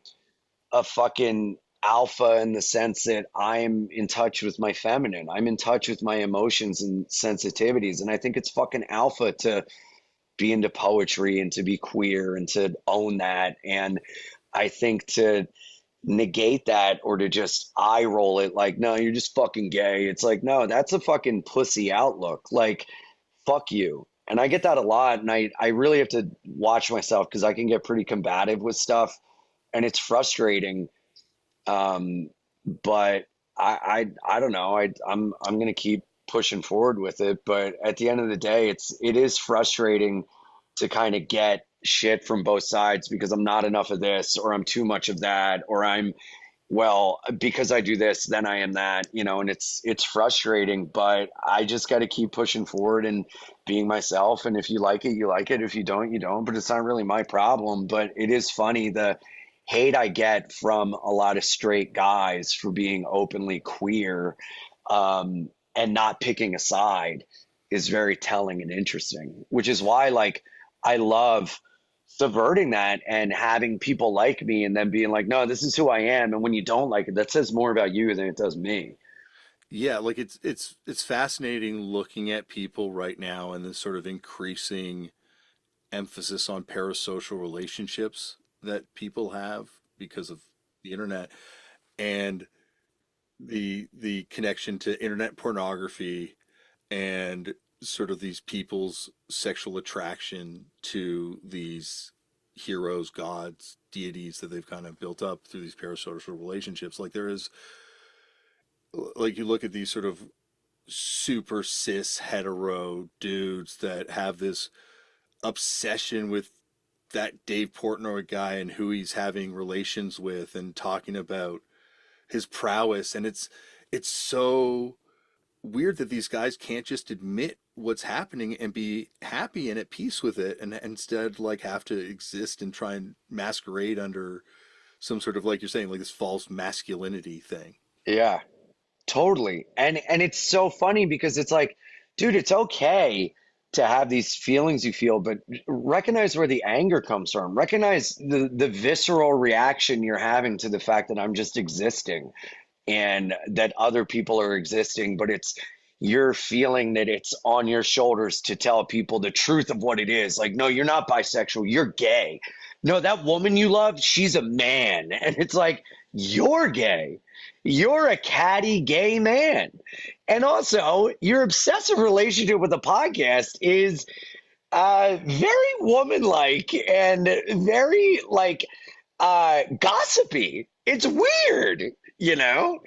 a fucking alpha in the sense that I'm in touch with my feminine. I'm in touch with my emotions and sensitivities. And I think it's fucking alpha to be into poetry and to be queer and to own that. And I think to negate that or to just eye roll it like, no, you're just fucking gay. It's like, no, that's a fucking pussy outlook. Like, fuck you. And I get that a lot. And I really have to watch myself because I can get pretty combative with stuff and it's frustrating. Um, but I don't know. I'm gonna keep pushing forward with it. But at the end of the day, it is frustrating to kind of get shit from both sides because I'm not enough of this or I'm too much of that or I'm well, because I do this, then I am that, and it's frustrating, but I just got to keep pushing forward and being myself. And if you like it, you like it. If you don't, you don't. But it's not really my problem. But it is funny the hate I get from a lot of straight guys for being openly queer, and not picking a side is very telling and interesting, which is why like I love subverting that and having people like me and then being like, no, this is who I am. And when you don't like it, that says more about you than it does me. Yeah, like it's fascinating looking at people right now and this sort of increasing emphasis on parasocial relationships that people have because of the internet and the connection to internet pornography and sort of these people's sexual attraction to these heroes, gods, deities that they've kind of built up through these parasocial relationships. Like there is, like you look at these sort of super cis hetero dudes that have this obsession with that Dave Portnoy guy and who he's having relations with and talking about his prowess. And it's so weird that these guys can't just admit what's happening and be happy and at peace with it and instead like have to exist and try and masquerade under some sort of, like you're saying, like this false masculinity thing. Yeah, totally. And it's so funny because it's like, dude, it's okay to have these feelings you feel, but recognize where the anger comes from. Recognize the visceral reaction you're having to the fact that I'm just existing and that other people are existing, but it's you're feeling that it's on your shoulders to tell people the truth of what it is. Like, no, you're not bisexual, you're gay. No, that woman you love, she's a man. And it's like, you're gay. You're a catty gay man. And also, your obsessive relationship with the podcast is very woman-like and very like gossipy. It's weird, you know?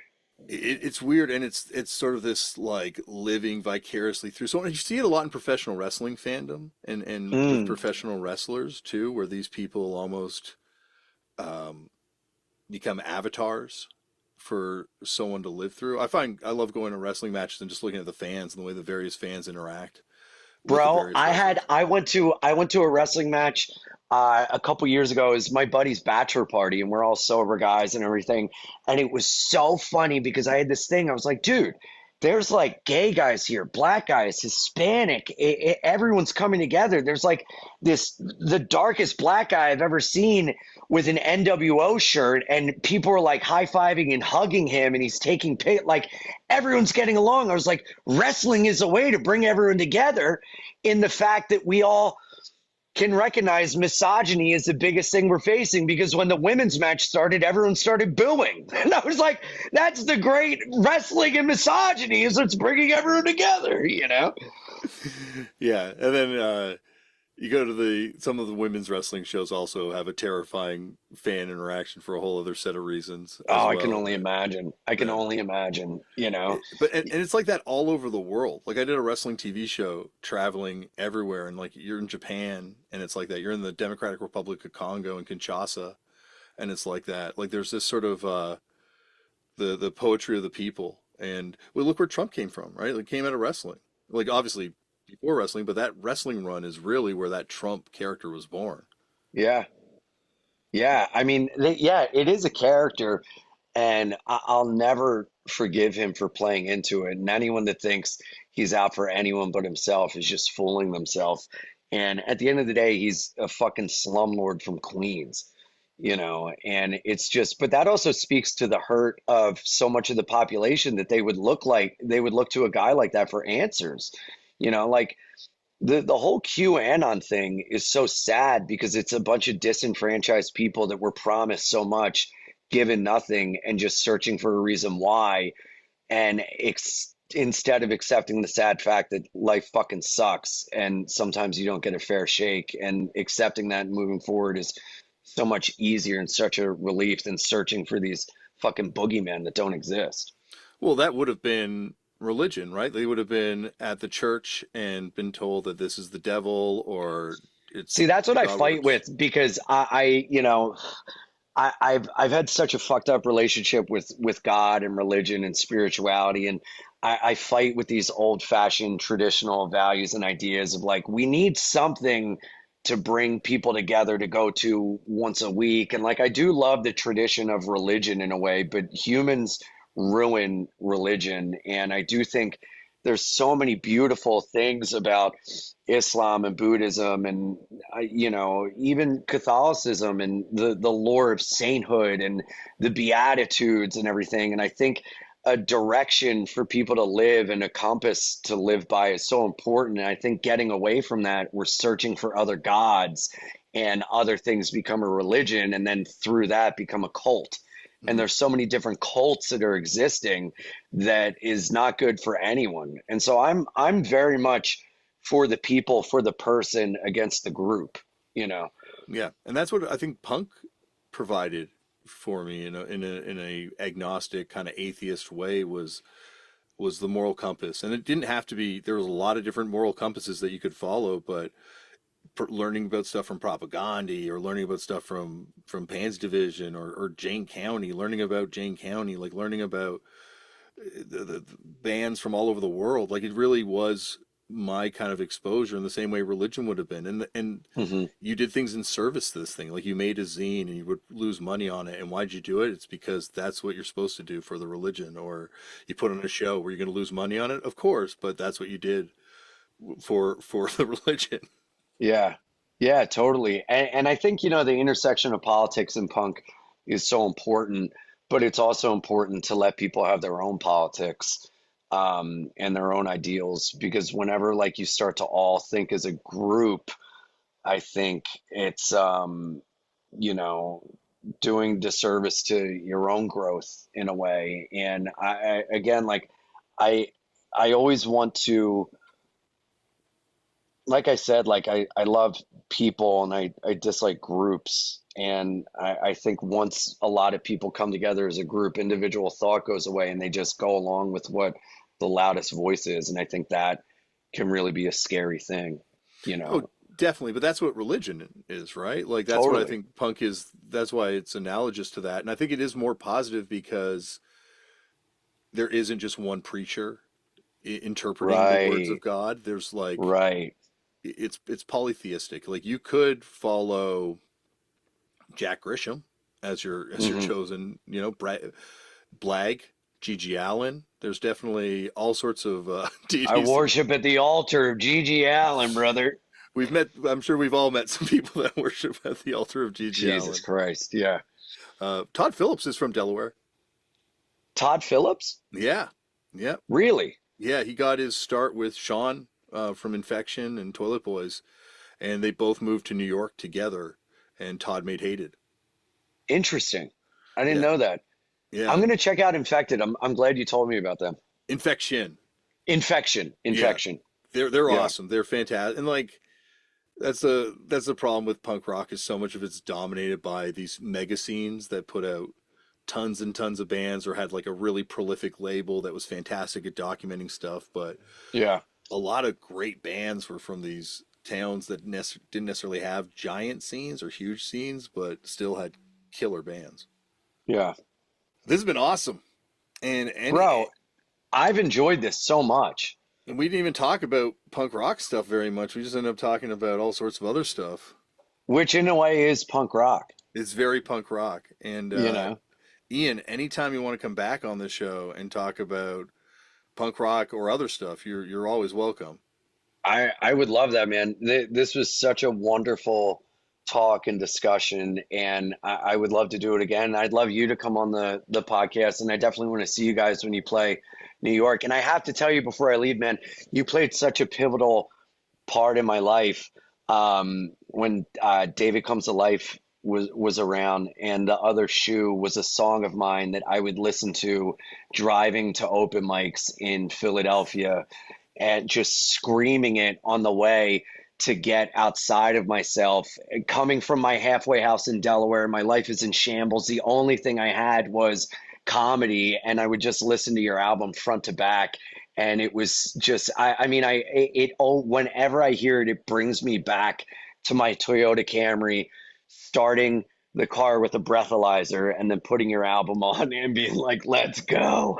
It's weird, and it's sort of this like living vicariously through. So you see it a lot in professional wrestling fandom and with Mm. professional wrestlers too, where these people almost um, become avatars for someone to live through. I love going to wrestling matches and just looking at the fans and the way the various fans interact with the Bro, various wrestlers. I went to a wrestling match a couple years ago. It was my buddy's bachelor party, and we're all sober guys and everything. And it was so funny because I had this thing. I was like, dude, there's like gay guys here, black guys, Hispanic. Everyone's coming together. There's like the darkest black guy I've ever seen with an NWO shirt, and people are like high fiving and hugging him, and he's taking like everyone's getting along. I was like, wrestling is a way to bring everyone together in the fact that we all can recognize misogyny is the biggest thing we're facing because when the women's match started, everyone started booing. And I was like, that's the great wrestling and misogyny is it's bringing everyone together, you know? Yeah, and then you go to the some of the women's wrestling shows also have a terrifying fan interaction for a whole other set of reasons as Oh, I can well. only imagine. I can That only imagine, you know? but and it's like that all over the world. Like I did a wrestling TV show traveling everywhere, and like you're in Japan, and it's like that. You're in the Democratic Republic of Congo and Kinshasa, and it's like that. Like there's this sort of the poetry of the people, and well, look where Trump came from, right? Like came out of wrestling. Like obviously before wrestling, but that wrestling run is really where that Trump character was born. Yeah. Yeah. I mean, yeah, it is a character. And I'll never forgive him for playing into it. And anyone that thinks he's out for anyone but himself is just fooling themselves. And at the end of the day, he's a fucking slumlord from Queens, and it's just, but that also speaks to the hurt of so much of the population that they would look to a guy like that for answers, like the whole QAnon thing is so sad because it's a bunch of disenfranchised people that were promised so much, given nothing, and just searching for a reason why. And instead of accepting the sad fact that life fucking sucks and sometimes you don't get a fair shake, and accepting that and moving forward is so much easier and such a relief than searching for these fucking boogeymen that don't exist. Well, that would have been religion, right? They would have been at the church and been told that this is the devil or it's See, that's what I God fight works. with because I've had such a fucked up relationship with God and religion and spirituality, and I fight with these old fashioned traditional values and ideas of like we need something to bring people together to go to once a week, and like I do love the tradition of religion in a way, but humans ruin religion, and I do think there's so many beautiful things about Islam and Buddhism and even Catholicism and the lore of sainthood and the Beatitudes and everything. And I think a direction for people to live and a compass to live by is so important. And I think getting away from that, we're searching for other gods and other things become a religion and then through that become a cult. And Mhm. there's so many different cults that are existing that is not good for anyone. And so I'm very much for the people, for the person against the group, you know. Yeah, and that's what I think punk provided for me in a agnostic kind of atheist way was the moral compass. And it didn't have to be, there was a lot of different moral compasses that you could follow, but learning about stuff from Propaganda or learning about stuff from Pan's Division or Jane County, learning about Jane County, like learning about the bands from all over the world. Like it really was my kind of exposure in the same way religion would have been. And Hmm. you did things in service to this thing. Like you made a zine and you would lose money on it. And why'd you do it? It's because that's what you're supposed to do for the religion. Or you put on a show where you're going to lose money on it, of course, but that's what you did for the religion. Yeah. Yeah, totally. And I think, the intersection of politics and punk is so important, but it's also important to let people have their own politics and their own ideals, because whenever like you start to all think as a group, I think it's you know, doing disservice to your own growth in a way. And again, like I I always want to, like I said, like I love people and I dislike groups. And I think once a lot of people come together as a group, individual thought goes away and they just go along with what the loudest voice is. And I think that can really be a scary thing, you Oh, know. definitely. But that's what religion is, right? Like that's what I Totally. think punk is. That's why it's analogous to that. And I think it is more positive because there isn't just one preacher interpreting the words of Right. God. There's like Right. it's polytheistic. Like you could follow Jack Grisham as your Hmm. chosen, Blag, Gigi Allen. There's definitely all sorts of I deities. worship at the altar of Gigi Allen, brother. We've met. I'm sure we've all met some people that worship at the altar of Gigi Jesus Allen. Christ. Yeah. Todd Phillips is from Delaware. Todd Phillips? Yeah, yeah, Really? yeah. He got his start with Sean from Infection and Toilet Boys, and they both moved to New York together. And Todd made Hated. Interesting. I didn't Yeah, know that. I'm yeah, gonna check out Infected. I'm glad you told me about them. Infection. Infection. Yeah, Infection. they're Yeah. awesome. They're fantastic, and like that's the problem with punk rock is so much of it's dominated by these mega scenes that put out tons and tons of bands or had like a really prolific label that was fantastic at documenting stuff, but Yeah. a lot of great bands were from these towns that didn't necessarily have giant scenes or huge scenes, but still had killer bands. Yeah. This has been awesome, and Bro, I've enjoyed this so much, we didn't even talk about punk rock stuff very much. We just ended up talking about all sorts of other stuff. which in a way is punk rock, It's very punk rock, and you know. Ian, anytime you want to come back on the show and talk about punk rock or other stuff, you're always welcome. I would love that, man. This was such a wonderful talk and discussion, and I would love to do it again. I'd love you to come on the podcast, and I definitely want to see you guys when you play New York. And I have to tell you before I leave, man, you played such a pivotal part in my life when David Comes to Life was around, and the other shoe was a song of mine that I would listen to driving to open mics in Philadelphia and just screaming it on the way to get outside of myself. Coming from my halfway house in Delaware, my life is in shambles. The only thing I had was comedy, and I would just listen to your album front to back. And it was just, I mean, whenever I hear it, it brings me back to my Toyota Camry, starting the car with a breathalyzer and then putting your album on and being like, let's go.